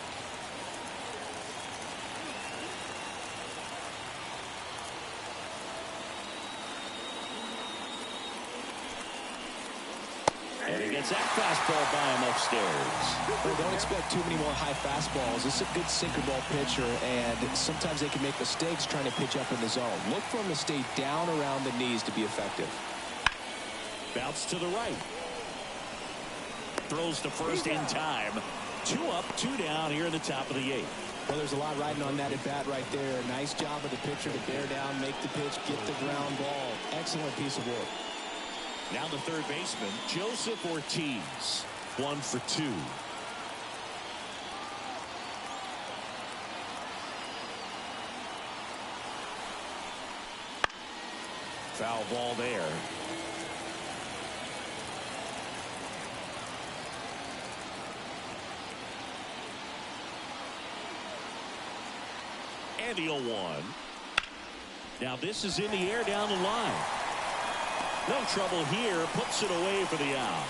And he gets that fastball by him upstairs.
Well, don't expect too many more high fastballs. This is a good sinker ball pitcher, and sometimes they can make mistakes trying to pitch up in the zone. Look for him to stay down around the knees to be effective.
Bounce to the right. Throws to first in time. 2 up, 2 down here in the top of the 8th.
Well, there's a lot riding on that at bat right there. Nice job of the pitcher to bear down, make the pitch, get the ground ball. Excellent piece of work.
Now the third baseman, Joseph Ortiz. 1 for 2. Foul ball there. And the 0-1. Now this is in the air down the line. No trouble here. Puts it away for the out.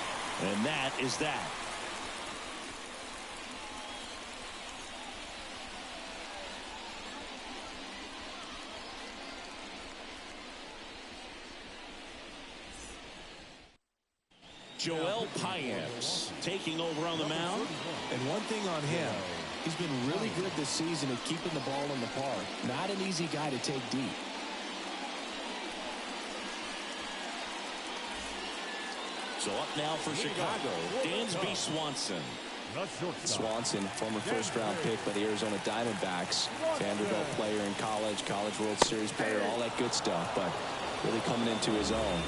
And that is that. Joel Payamps taking over on the mound.
And one thing on him, he's been really good this season at keeping the ball in the park. Not an easy guy to take deep.
So up now for Chicago, Dansby Swanson.
Swanson, former first-round pick by the Arizona Diamondbacks. Vanderbilt player in college, College World Series player, all that good stuff, but really coming into his own.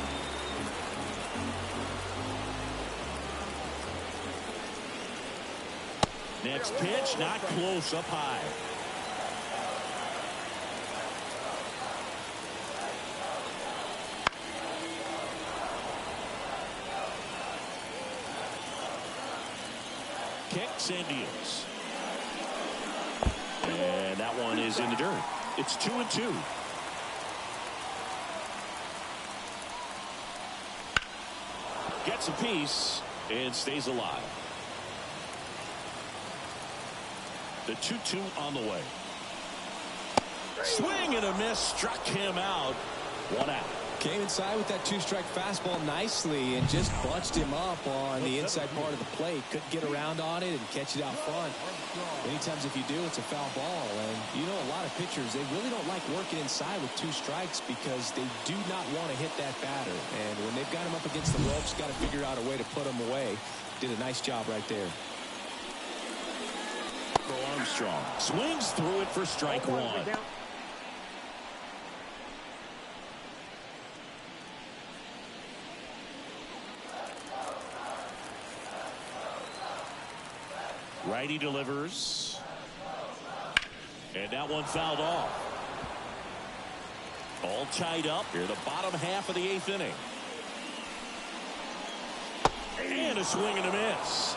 Next pitch, not close, up high. Kicks and deals. And that one is in the dirt. It's 2-2. Gets a piece and stays alive. The 2-2 on the way. Swing and a miss, struck him out. 1 out.
Came inside with that 2-strike fastball nicely and just bunched him up on the inside part of the plate. Couldn't get around on it and catch it out front. Many times if you do, it's a foul ball. And you know, a lot of pitchers, they really don't like working inside with 2 strikes because they do not want to hit that batter. And when they've got him up against the ropes, got to figure out a way to put him away. Did a nice job right there.
Armstrong swings through it for strike 1. Righty delivers. And that one fouled off. All tied up here, the bottom half of the 8th inning. And a swing and a miss.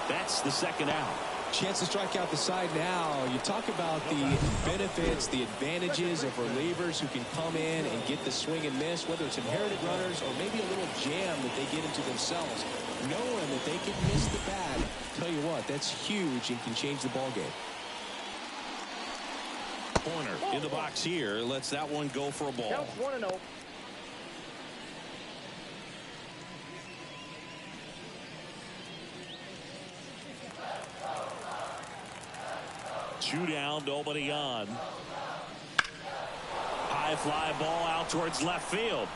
That's the 2nd out.
Chance to strike out the side now. You talk about the benefits, the advantages of relievers who can come in and get the swing and miss, whether it's inherited runners or maybe a little jam that they get into themselves. Knowing that they can miss the bat, tell you what, that's huge and can change the ball game.
Corner in the box here. Lets that one go for a ball.
Counts 1-0.
Two down, nobody on. High fly ball out towards left field.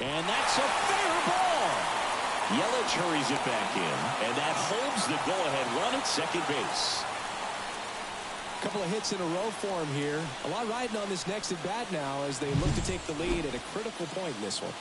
And that's a fair ball. Yelich hurries it back in, and that holds the go-ahead run at second base.
A couple of hits in a row for him here. A lot riding on this next at bat now as they look to take the lead at a critical point in this one.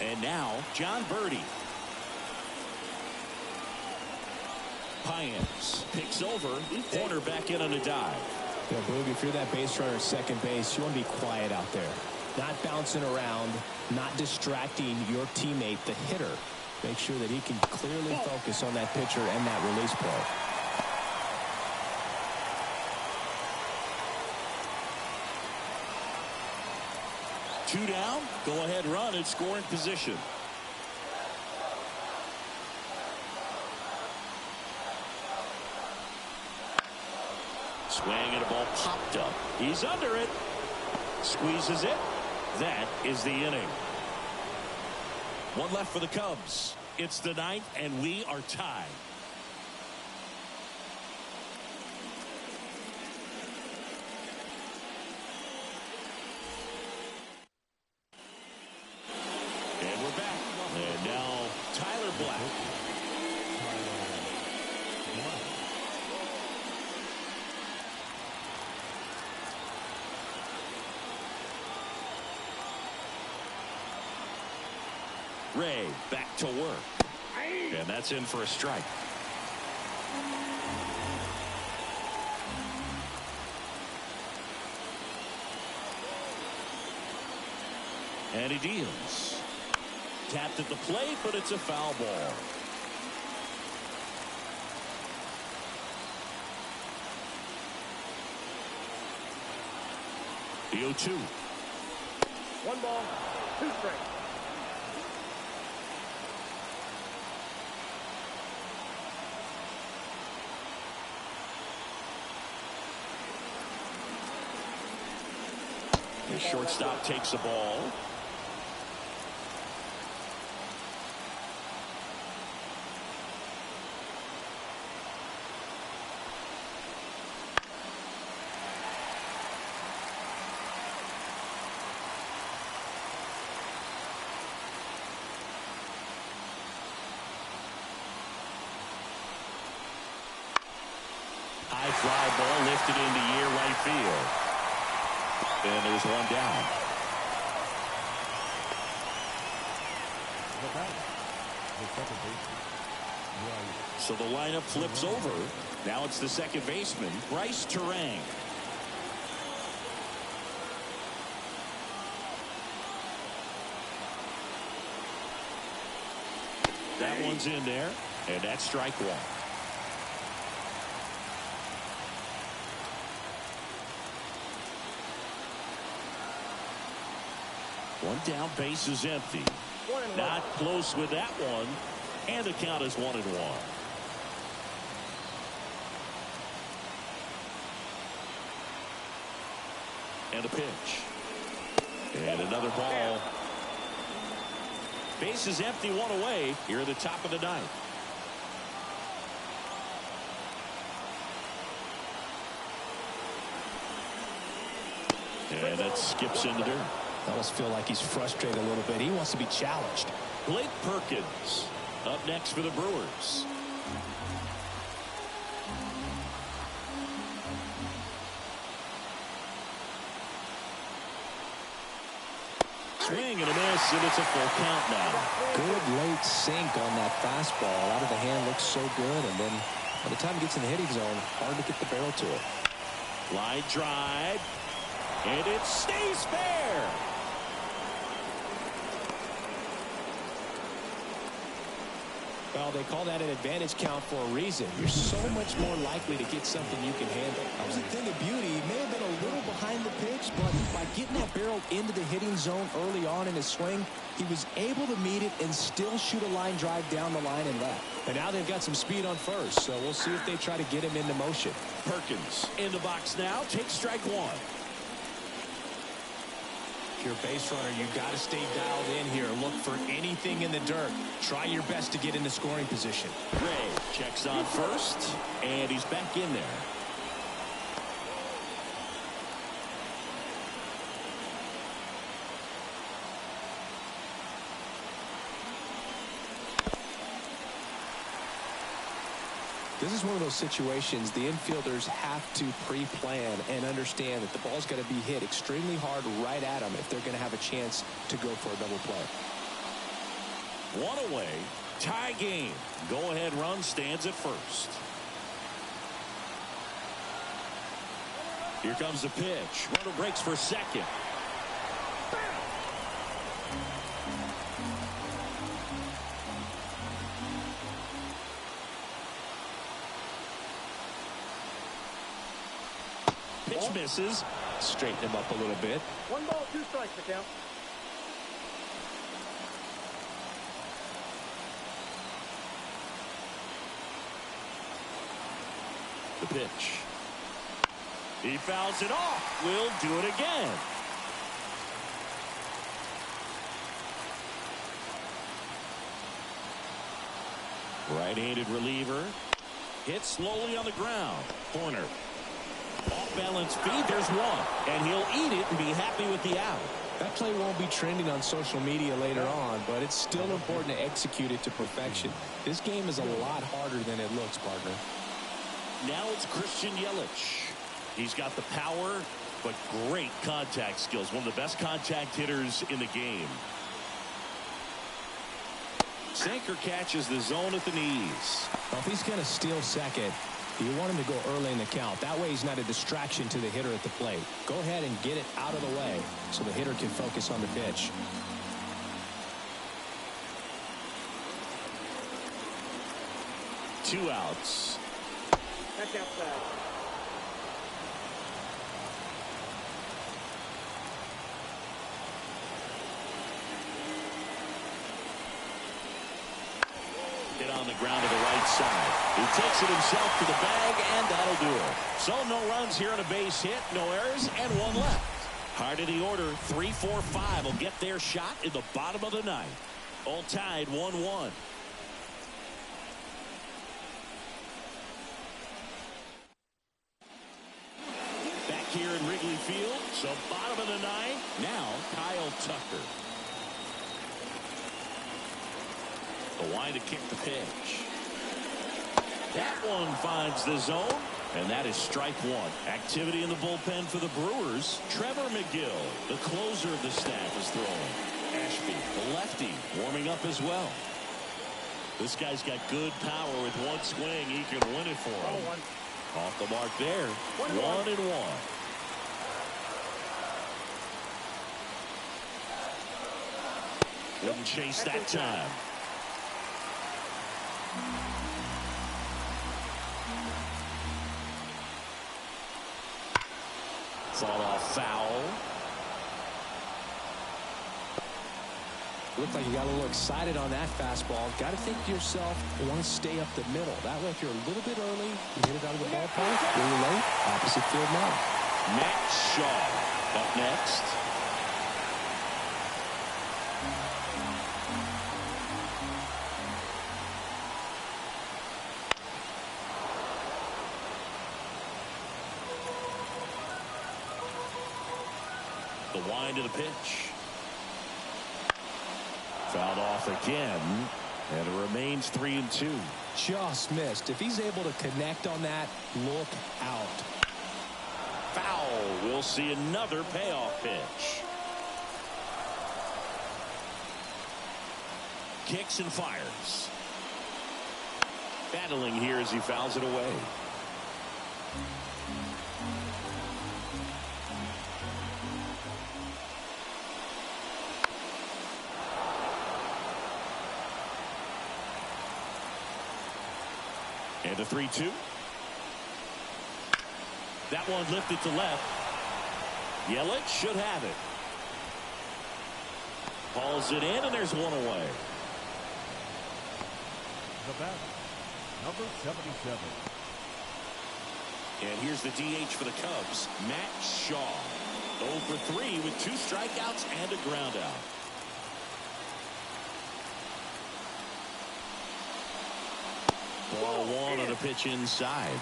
And now, John Birdie. Paynes picks over. Corner back in on a dive.
Yeah, Boog, if you're that base runner at second base, you want to be quiet out there. Not bouncing around, not distracting your teammate, the hitter. Make sure that he can clearly focus on that pitcher and that release play.
Two down. Go ahead run in scoring position. Swing and a ball popped up. He's under it. Squeezes it. That is the inning. One left for the Cubs. It's the ninth, and we are tied. And we're back. And now Tyler Black. Ray back to work. And that's in for a strike. And he deals. Tapped at the plate, but it's a foul ball. The 0-2.
1 ball, 2 strikes.
The shortstop takes the ball. High fly ball lifted into near right field. And there's one down. So the lineup flips over. Now it's the second baseman, Bryce Terang. That one's in there, and that's strike one. One down, base is empty. Not close with that one. And the count is 1-1. And a pitch. And another ball. Base is empty, one away here at the top of the ninth. And that skips into dirt.
I almost feel like he's frustrated a little bit. He wants to be challenged.
Blake Perkins up next for the Brewers. Swing and a miss, and it's a full count now.
Good late sink on that fastball. Out of the hand, looks so good, and then by the time he gets in the hitting zone, hard to get the barrel to it.
Line drive, and it stays fair.
Well, they call that an advantage count for a reason. You're so much more likely to get something you can handle. That was a thing of beauty. He may have been a little behind the pitch, but by getting that barrel into the hitting zone early on in his swing, he was able to meet it and still shoot a line drive down the line and left. And now they've got some speed on first, so we'll see if they try to get him into motion.
Perkins in the box now. Takes strike one.
If you're a base runner, you've got to stay dialed in here. Look for anything in the dirt. Try your best to get into scoring position.
Ray checks on first, and he's back in there.
This is one of those situations the infielders have to pre-plan and understand that the ball's got to be hit extremely hard right at them if they're going to have a chance to go for a double play.
One away, tie game. Go-ahead run stands at first. Here comes the pitch. Runner breaks for second. Pitch misses.
Straighten him up a little bit.
1 ball, 2 strikes to count.
The pitch. He fouls it off. Will do it again. Right-handed reliever. Hit slowly on the ground. Corner. Off-balance feed. There's one. And he'll eat it and be happy with the out.
That play won't be trending on social media later on, but it's still important to execute it to perfection. This game is a lot harder than it looks, partner.
Now it's Christian Yelich. He's got the power, but great contact skills. One of the best contact hitters in the game. Sinker catches the zone at the knees.
Well, if he's going to steal second, you want him to go early in the count. That way he's not a distraction to the hitter at the plate. Go ahead and get it out of the way so the hitter can focus on the pitch.
Two outs.
That's outside.
Hit on the ground to the right side. He takes it himself to the bag, and that'll do it. So no runs here on a base hit, no errors, and one left. Hard in the order, 3, 4, 5 will get their shot in the bottom of the ninth. All tied 1-1. Back here in Wrigley Field, so bottom of the ninth. Now Kyle Tucker. The line to kick the pitch. That one finds the zone, and that is strike one. Activity in the bullpen for the Brewers. Trevor McGill, the closer of the staff, is throwing. Ashby, the lefty, warming up as well. This guy's got good power. With one swing, he can win it for him. Off the mark there. 1-1. Wouldn't chase that time. Fought off foul.
Looked like you got a little excited on that fastball. Got to think to yourself, you want to stay up the middle. That way, if you're a little bit early, you hit it out of the ballpark. Really late, opposite field now.
Matt Shaw up next. The wind of the pitch. Fouled off again, and it remains 3-2.
Just missed. If he's able to connect on that, look out.
Foul. We'll see another payoff pitch. Kicks and fires. Battling here as he fouls it away. And a 3-2. That one lifted to left. Yelich should have it. Hauls it in, and there's one away.
The batter, number 77.
And here's the DH for the Cubs, Matt Shaw. 0 for 3 with 2 strikeouts and a ground out. Ball one on a pitch inside.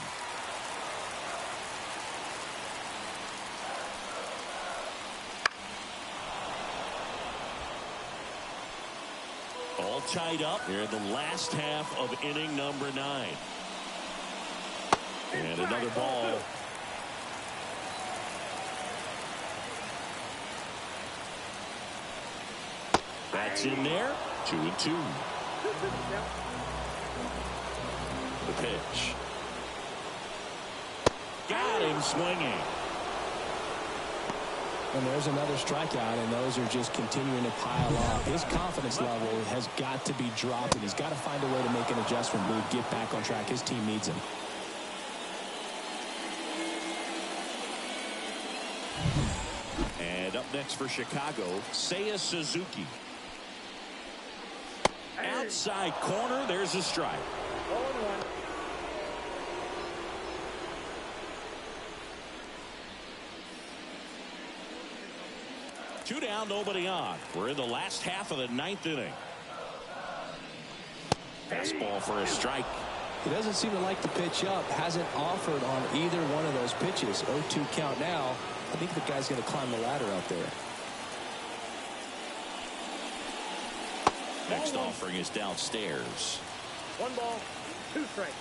All tied up here in the last half of inning number 9. And another ball. That's in there. 2-2. The pitch. Got him swinging.
And there's another strikeout, and those are just continuing to pile up. His confidence level has got to be dropping. He's got to find a way to make an adjustment move, get back on track. His team needs him.
And up next for Chicago, Seiya Suzuki. Outside corner, there's a strike.
0-1.
Two down, nobody on. We're in the last half of the ninth inning. Fastball for a strike.
He doesn't seem to like the pitch up. Hasn't offered on either one of those pitches. 0-2 count now. I think the guy's going to climb the ladder out there.
Next offering is downstairs.
1 ball, 2 strikes.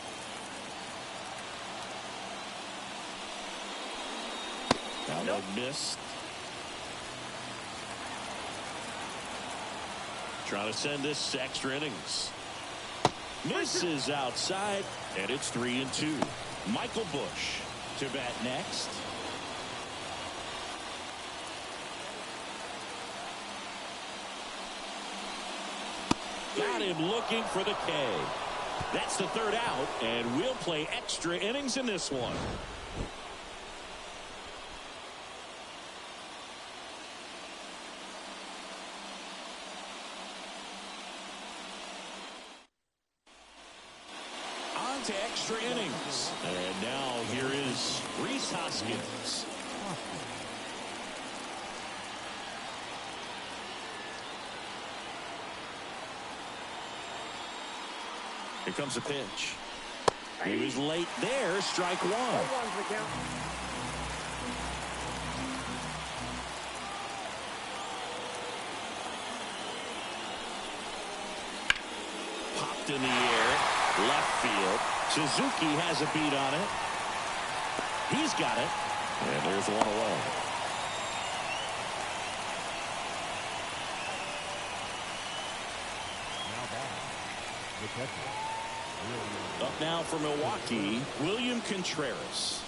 Now that missed. Trying to send this to extra innings. Misses outside, and it's 3-2. Michael Busch to bat next. Got him looking for the K. That's the third out, and we'll play extra innings in this one. On to extra innings. And now here is Rhys Hoskins. Here comes a pitch. He was late there. Strike 1.
0-1's the count.
Popped in the air. Left field. Suzuki has a beat on it. He's got it. And there's one away.
Now batting, the catcher.
Up now for Milwaukee, William Contreras.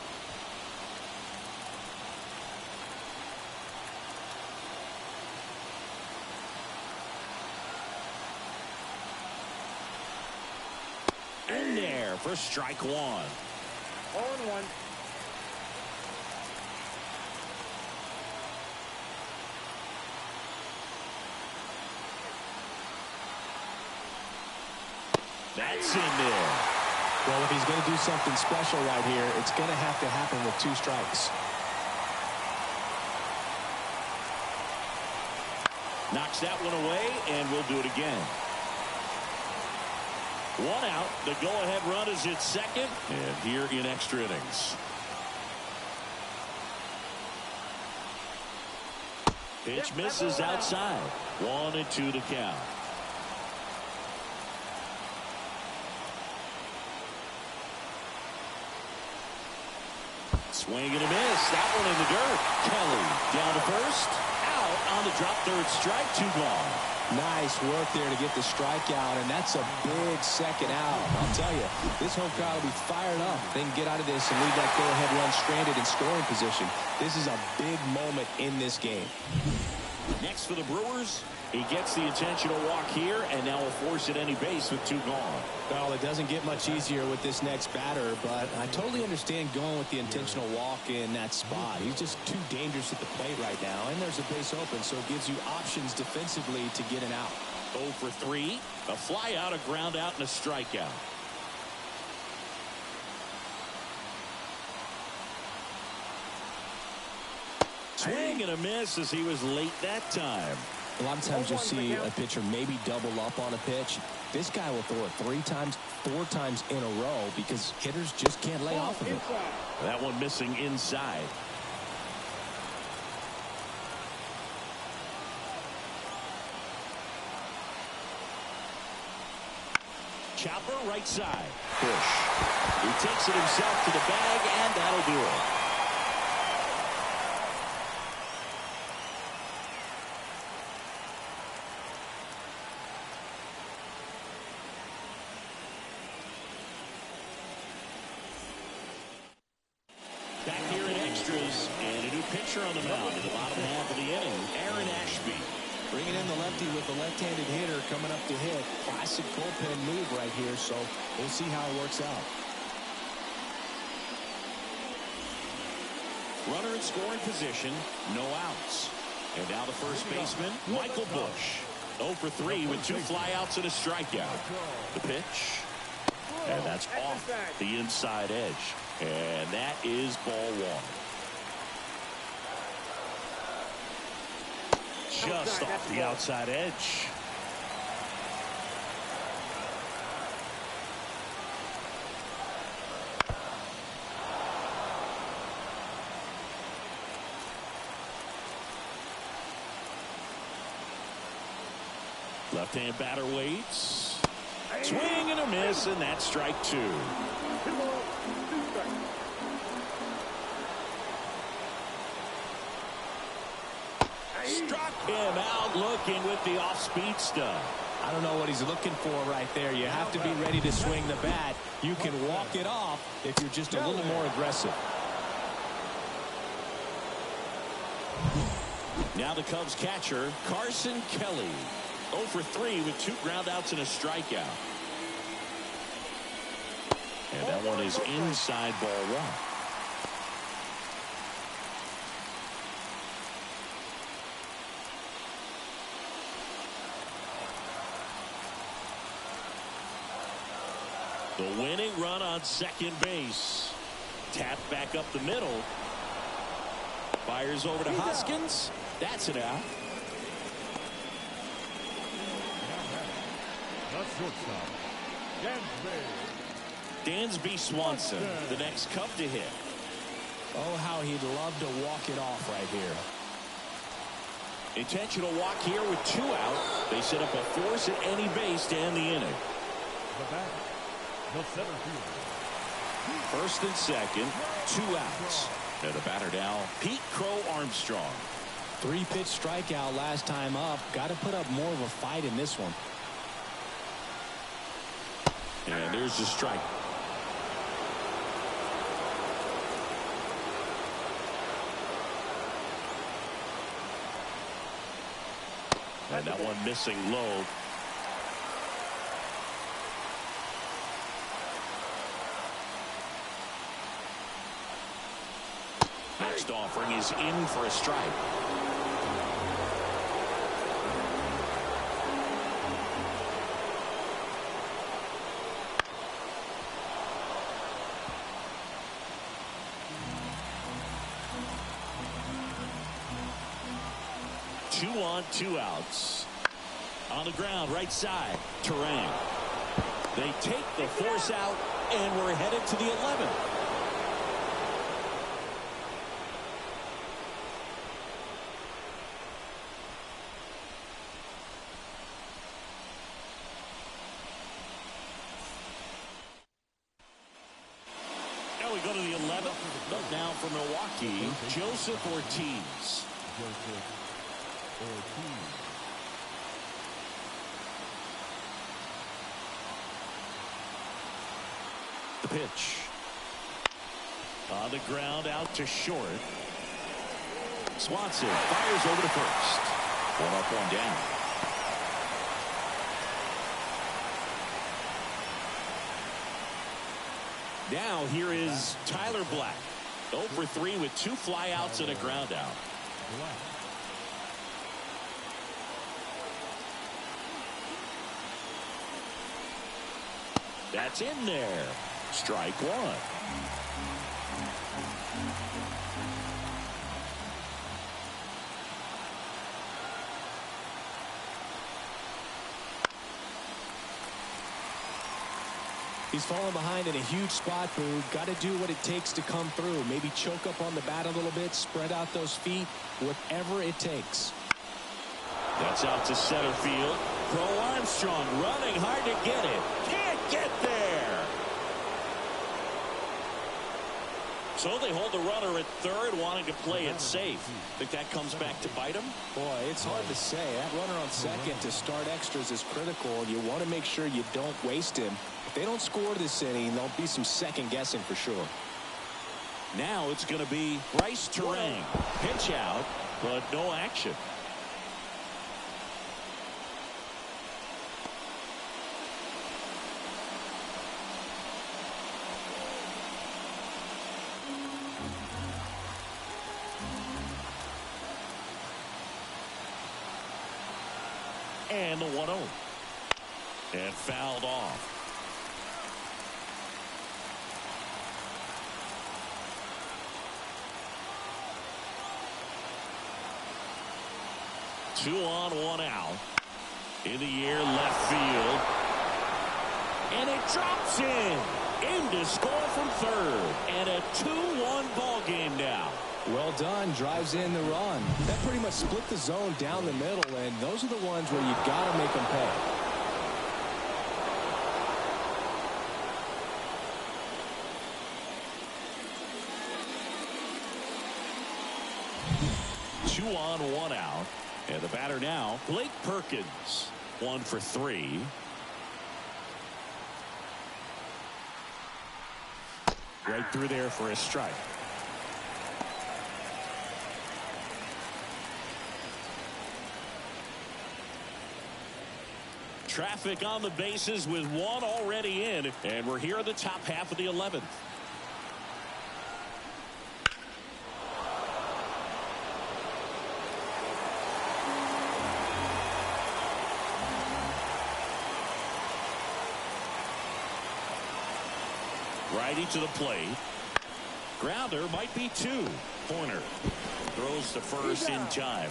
In there for strike 1.
0-1.
That's in there.
Well, if he's going to do something special right here, it's going to have to happen with 2 strikes.
Knocks that one away, and we'll do it again. 1 out. The go-ahead run is at second, and here in extra innings. Pitch misses outside. 1-2 to count. Swing and a miss. That one in the dirt. Kelly down to first. Out on the drop. Third strike. 2 gone.
Nice work there to get the strikeout, and that's a big second out. I'll tell you, this home crowd will be fired up. They can get out of this and leave that go-ahead run stranded in scoring position. This is a big moment in this game.
Next for the Brewers, he gets the intentional walk here, and now will force at any base with 2 gone.
Well, it doesn't get much easier with this next batter, but I totally understand going with the intentional walk in that spot. He's just too dangerous at the plate right now, and there's a base open, so it gives you options defensively to get an out.
0 for 3, a fly out, a ground out, and a strikeout. Swing and a miss as he was late that time.
A lot of times you'll see a pitcher maybe double up on a pitch. This guy will throw it 3 times, 4 times in a row because hitters just can't lay off of it.
That one missing inside. Chopper right side. Bush. He takes it himself to the bag, and that'll do it. Back here in extras, and a new pitcher on the mound in the bottom half of the inning, Aaron Ashby.
Bringing in the lefty with the left-handed hitter coming up to hit. Classic bullpen move right here, so we'll see how it works out.
Runner in scoring position, no outs. And now the first baseman, Michael Bush. 0 for 3 with 2 flyouts and a strikeout. The pitch. And that's off the inside edge. And that is ball 1. Just off the outside edge. Left-hand batter waits. Swing and a miss, and that's strike 2.
2 balls, 2 strikes.
Struck him out looking with the off-speed stuff.
I don't know what he's looking for right there. You have to be ready to swing the bat. You can walk it off if you're just a little more aggressive.
Now the Cubs catcher, Carson Kelly. 0 for 3 with 2 groundouts and a strikeout. And that one is inside ball 1. The winning run on second base. Tapped back up the middle. Fires over to Hoskins. That's it out.
The shortstop,
Dansby Swanson, the next Cub to hit.
Oh, how he'd love to walk it off right here.
Intentional walk here with 2 out. They set up a force at any base to end the inning.
The batter, the center fielder.
First and second, 2 outs. And the batter now, Pete Crow Armstrong.
3-pitch strikeout last time up. Got to put up more of a fight in this one.
And there's the strike. And that one missing low. Next offering is in for a strike. Two on, 2 outs. On the ground, right side, Terang. They take the force out, and we're headed to the 11th. Now we go to the 11th. Up now for Milwaukee, Joseph Ortiz. The pitch. On the ground, out to short. Swanson fires over to first. 1 up, 1 down. Now here is Tyler Black. 0 for 3 with 2 flyouts and a ground out. That's in there. Strike 1.
He's falling behind in a huge spot, Boog. Got to do what it takes to come through. Maybe choke up on the bat a little bit, spread out those feet, whatever it takes.
That's out to center field. Crow Armstrong running hard to get it. Can't get there. So they hold the runner at third, wanting to play it safe. Think that comes back to bite him?
Boy, it's hard to say. That runner on second to start extras is critical, and you want to make sure you don't waste him. If they don't score this inning, there'll be some second guessing for sure.
Now it's going to be Bryce Terang. Pitch out, but no action. And the 1-0. And fouled off. Two on, one out. In the air, left field. And it drops in to score from third. And a 2-1 ball game now.
Well done. Drives in the run. That pretty much split the zone down the middle, and those are the ones where you got to make them pay.
Two on, one out. And the batter now, Blake Perkins. 1 for 3. Right through there for a strike. Traffic on the bases with one already in, and we're here in the top half of the 11th. Righty to the plate. Grounder might be 2. Horner throws to first in time.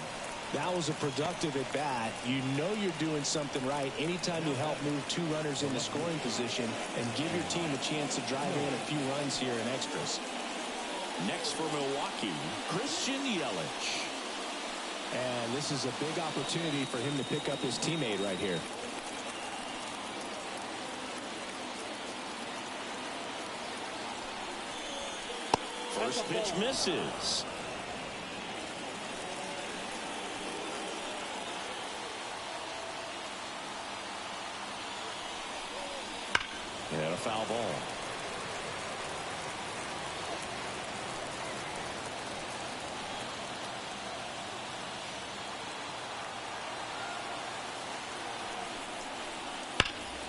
That was a productive at bat. You know you're doing something right anytime you help move 2 runners into scoring position and give your team a chance to drive in a few runs here in extras.
Next for Milwaukee, Christian Yelich.
And this is a big opportunity for him to pick up his teammate right here.
First pitch misses. And a foul ball.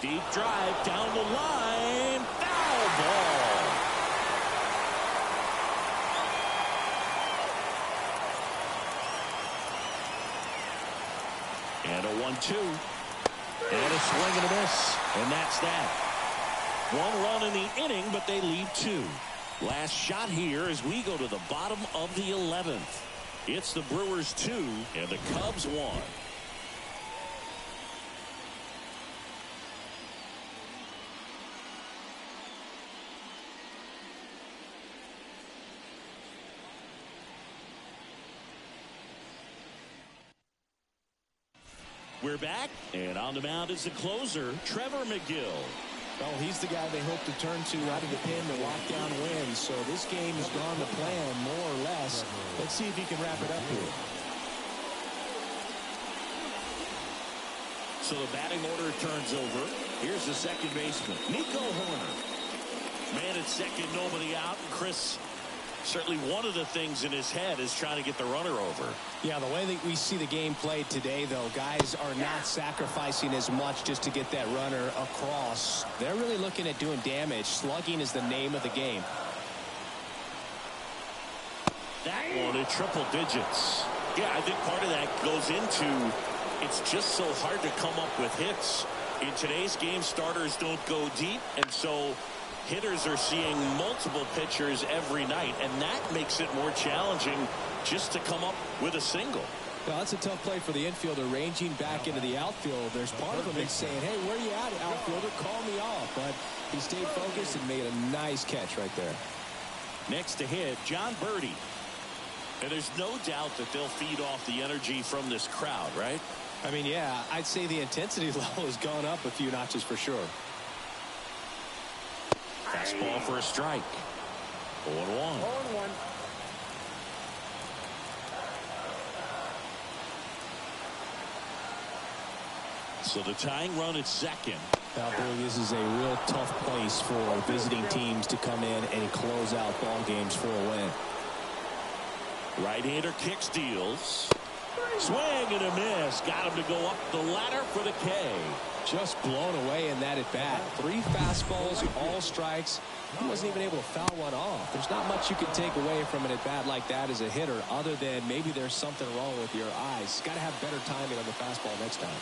Deep drive down the line. Foul ball. And a 1-2. And a swing and a miss. And that's that. 1 run in the inning, but they leave 2. Last shot here as we go to the bottom of the 11th. It's the Brewers 2 and the Cubs 1. We're back, and on the mound is the closer, Trevor McGill.
Well, he's the guy they hope to turn to out of the pen to lock down wins. So this game has gone to plan, more or less. Let's see if he can wrap it up here.
So the batting order turns over. Here's the second baseman, Nico Horner. Man at second, nobody out. And Chris, certainly one of the things in his head is trying to get the runner over.
Yeah, the way that we see the game played today, though, guys are not sacrificing as much just to get that runner across. They're really looking at doing damage. Slugging is the name of the game.
That one at triple digits. Yeah, I think part of that goes into it's just so hard to come up with hits. In today's game, starters don't go deep, and so hitters are seeing multiple pitchers every night, and that makes it more challenging just to come up with a single.
Now, that's a tough play for the infielder, ranging back into the outfield. There's part of him that's saying, hey, where are you at, outfielder? Call me off. But he stayed focused and made a nice catch right there.
Next to hit, John Birdie. And there's no doubt that they'll feed off the energy from this crowd, right?
I mean, yeah, I'd say the intensity level has gone up a few notches for sure.
Fastball for a strike. 0-1.
0-1.
So the tying run at second.
Now, boy, this is a real tough place for visiting teams to come in and close out ball games for a win.
Right-hander kick steals. Swing and a miss. Got him to go up the ladder for the K.
Just blown away in that at bat. 3 fastballs, all strikes. He wasn't even able to foul one off. There's not much you can take away from an at bat like that as a hitter, other than maybe there's something wrong with your eyes. Got to have better timing on the fastball next time.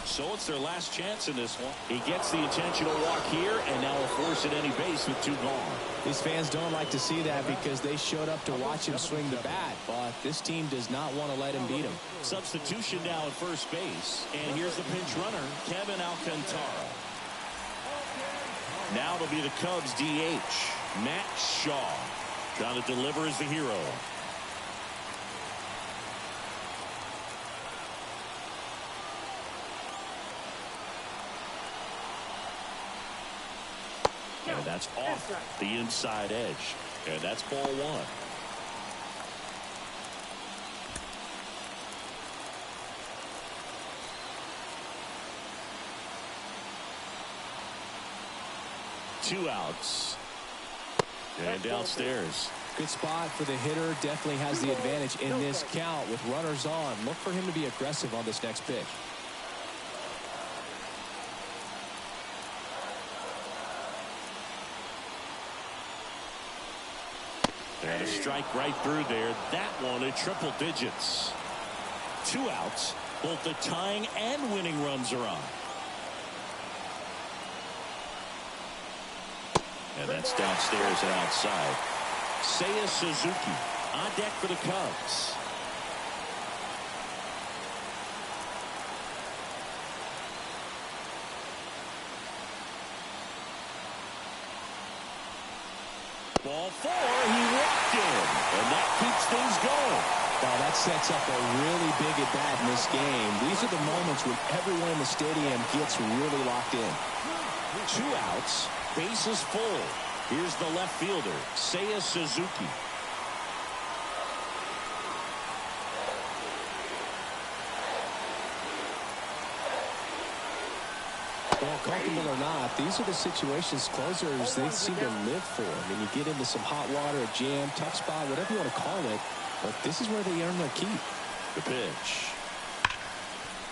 So it's their last chance in this one. He gets the intentional walk here, and now will force at any base with 2 gone.
These fans don't like to see that because they showed up to watch him swing the bat, but this team does not want to let him beat him.
Substitution now at first base, and here's the pinch runner, Kevin Alcantara. Now it'll be the Cubs DH, Matt Shaw, trying to deliver as the hero. And that's off the inside edge. And that's ball 1. Two outs. And downstairs.
Good spot for the hitter. Definitely has the advantage in this count with runners on. Look for him to be aggressive on this next pitch.
And a strike right through there. That one at triple digits. 2 outs. Both the tying and winning runs are on. And that's downstairs and outside. Seiya Suzuki on deck for the Cubs. Ball 4, he walked in, and that keeps things going.
Wow, that sets up a really big at bat in this game. These are the moments when everyone in the stadium gets really locked in.
2 outs, bases full. Here's the left fielder, Seiya Suzuki.
Well, comfortable or not, these are the situations closers they seem to live for. I mean, you get into some hot water, a jam, tough spot, whatever you want to call it, but this is where they earn their keep.
The pitch.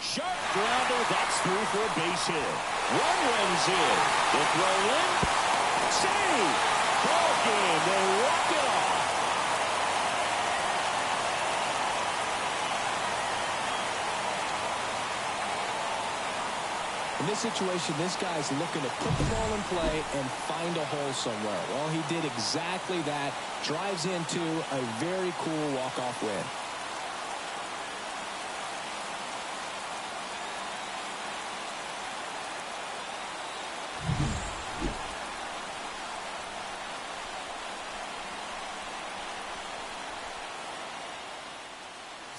Sharp grounder, that's through for a base hit. One runs in. The throw in. Save. Ball game. They walk it off.
In this situation, this guy's looking to put the ball in play and find a hole somewhere. Well, he did exactly that. Drives into a very cool walk-off win.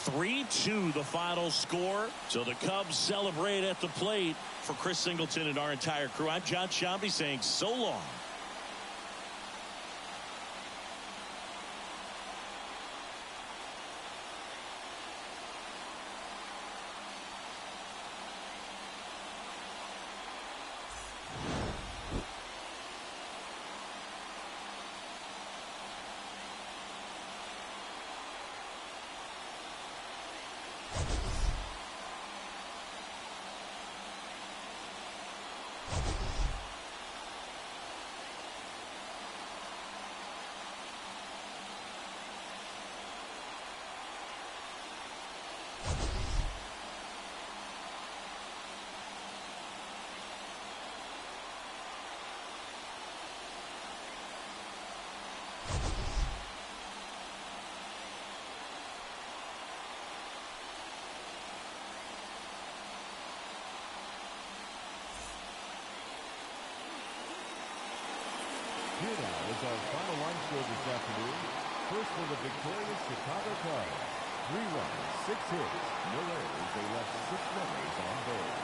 (3-2) the final score. So the Cubs celebrate at the plate. For Chris Singleton and our entire crew, I'm John Shambi saying so long.
Here now is our final line score this afternoon. First for the victorious Chicago Cubs. 3 runs, 6 hits, no errors. They left 6 runners on base.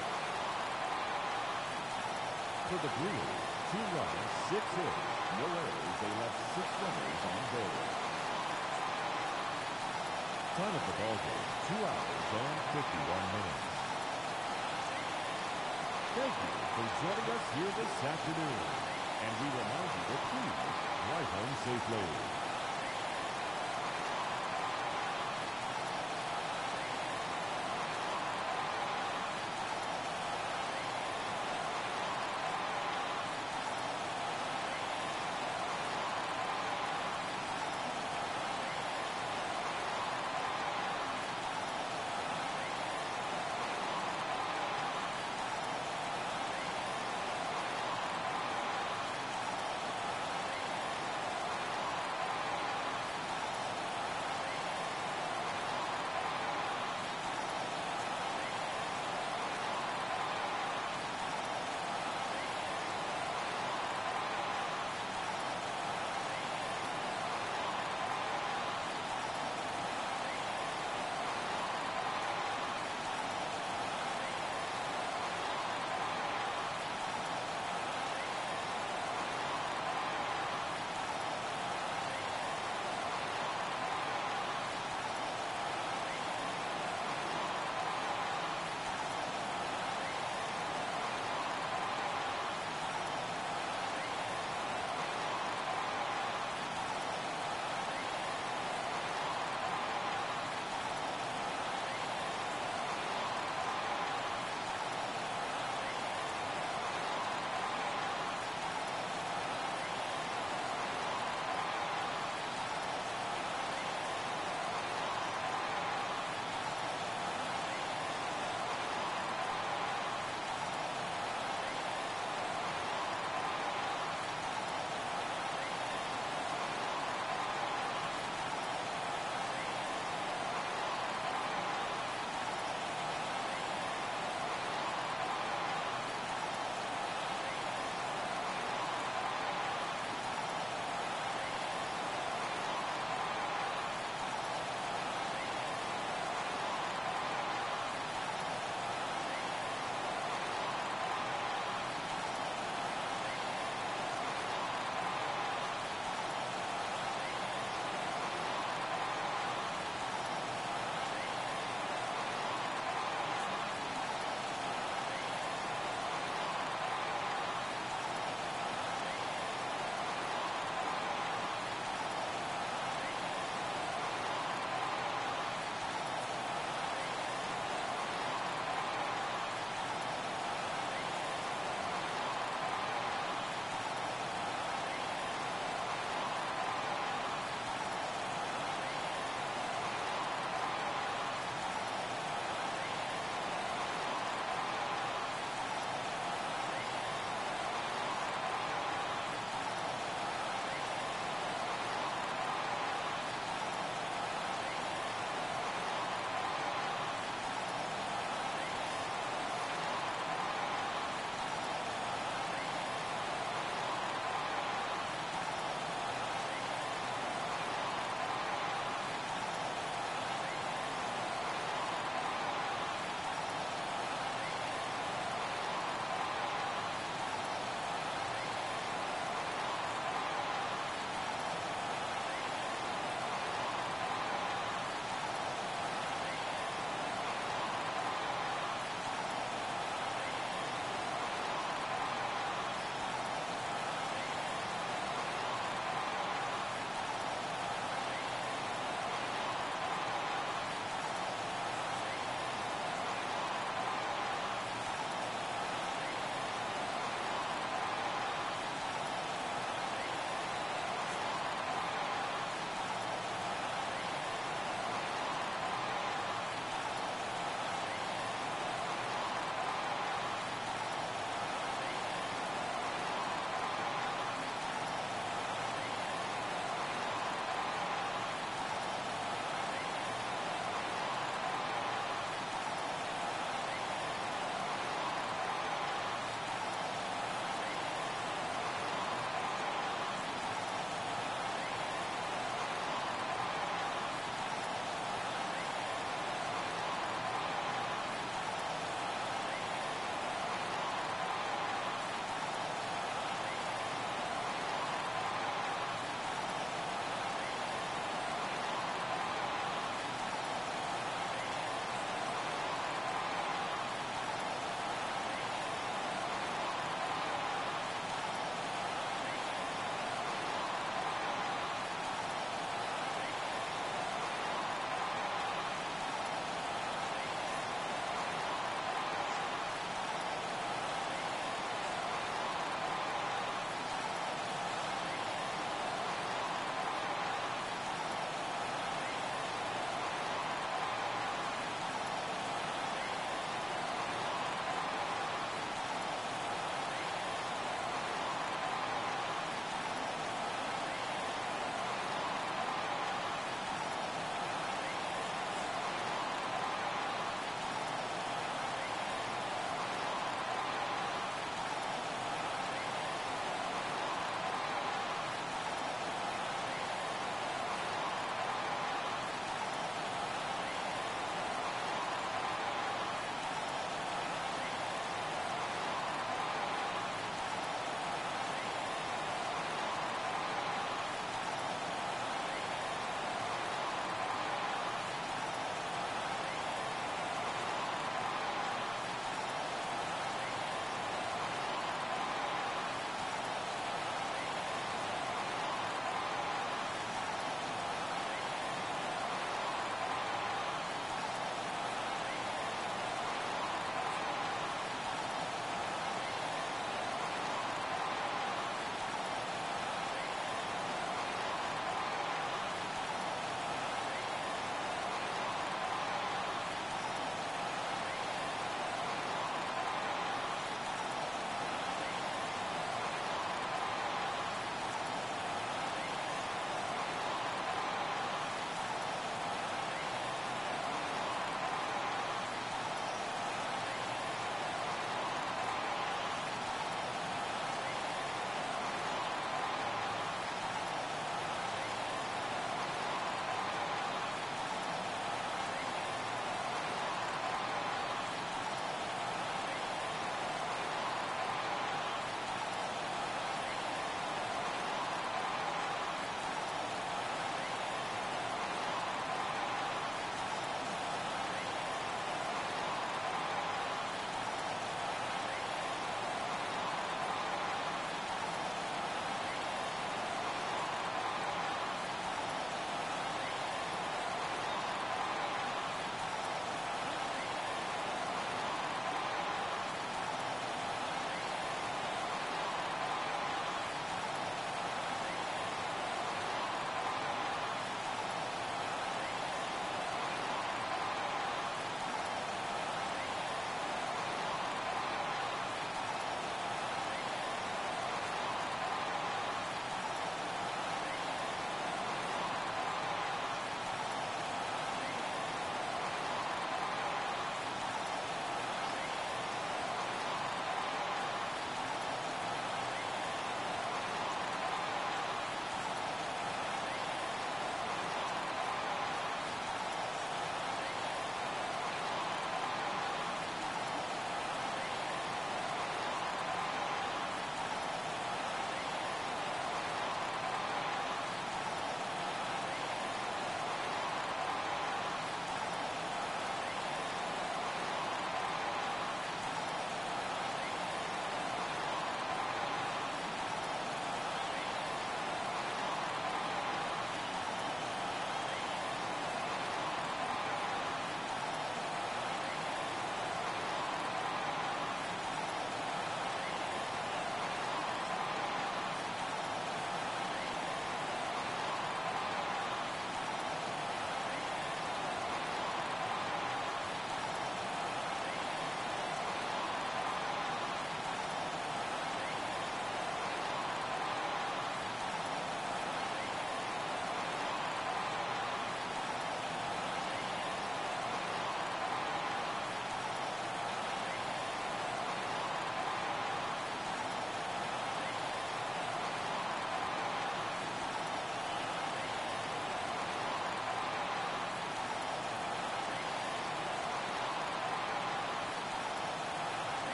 For the Brewers, 2 runs, 6 hits, no errors. They left 6 runners on base. Time of the ball game, 2 hours and 51 minutes. Thank you for joining us here this afternoon. And we remind you to please drive home safely.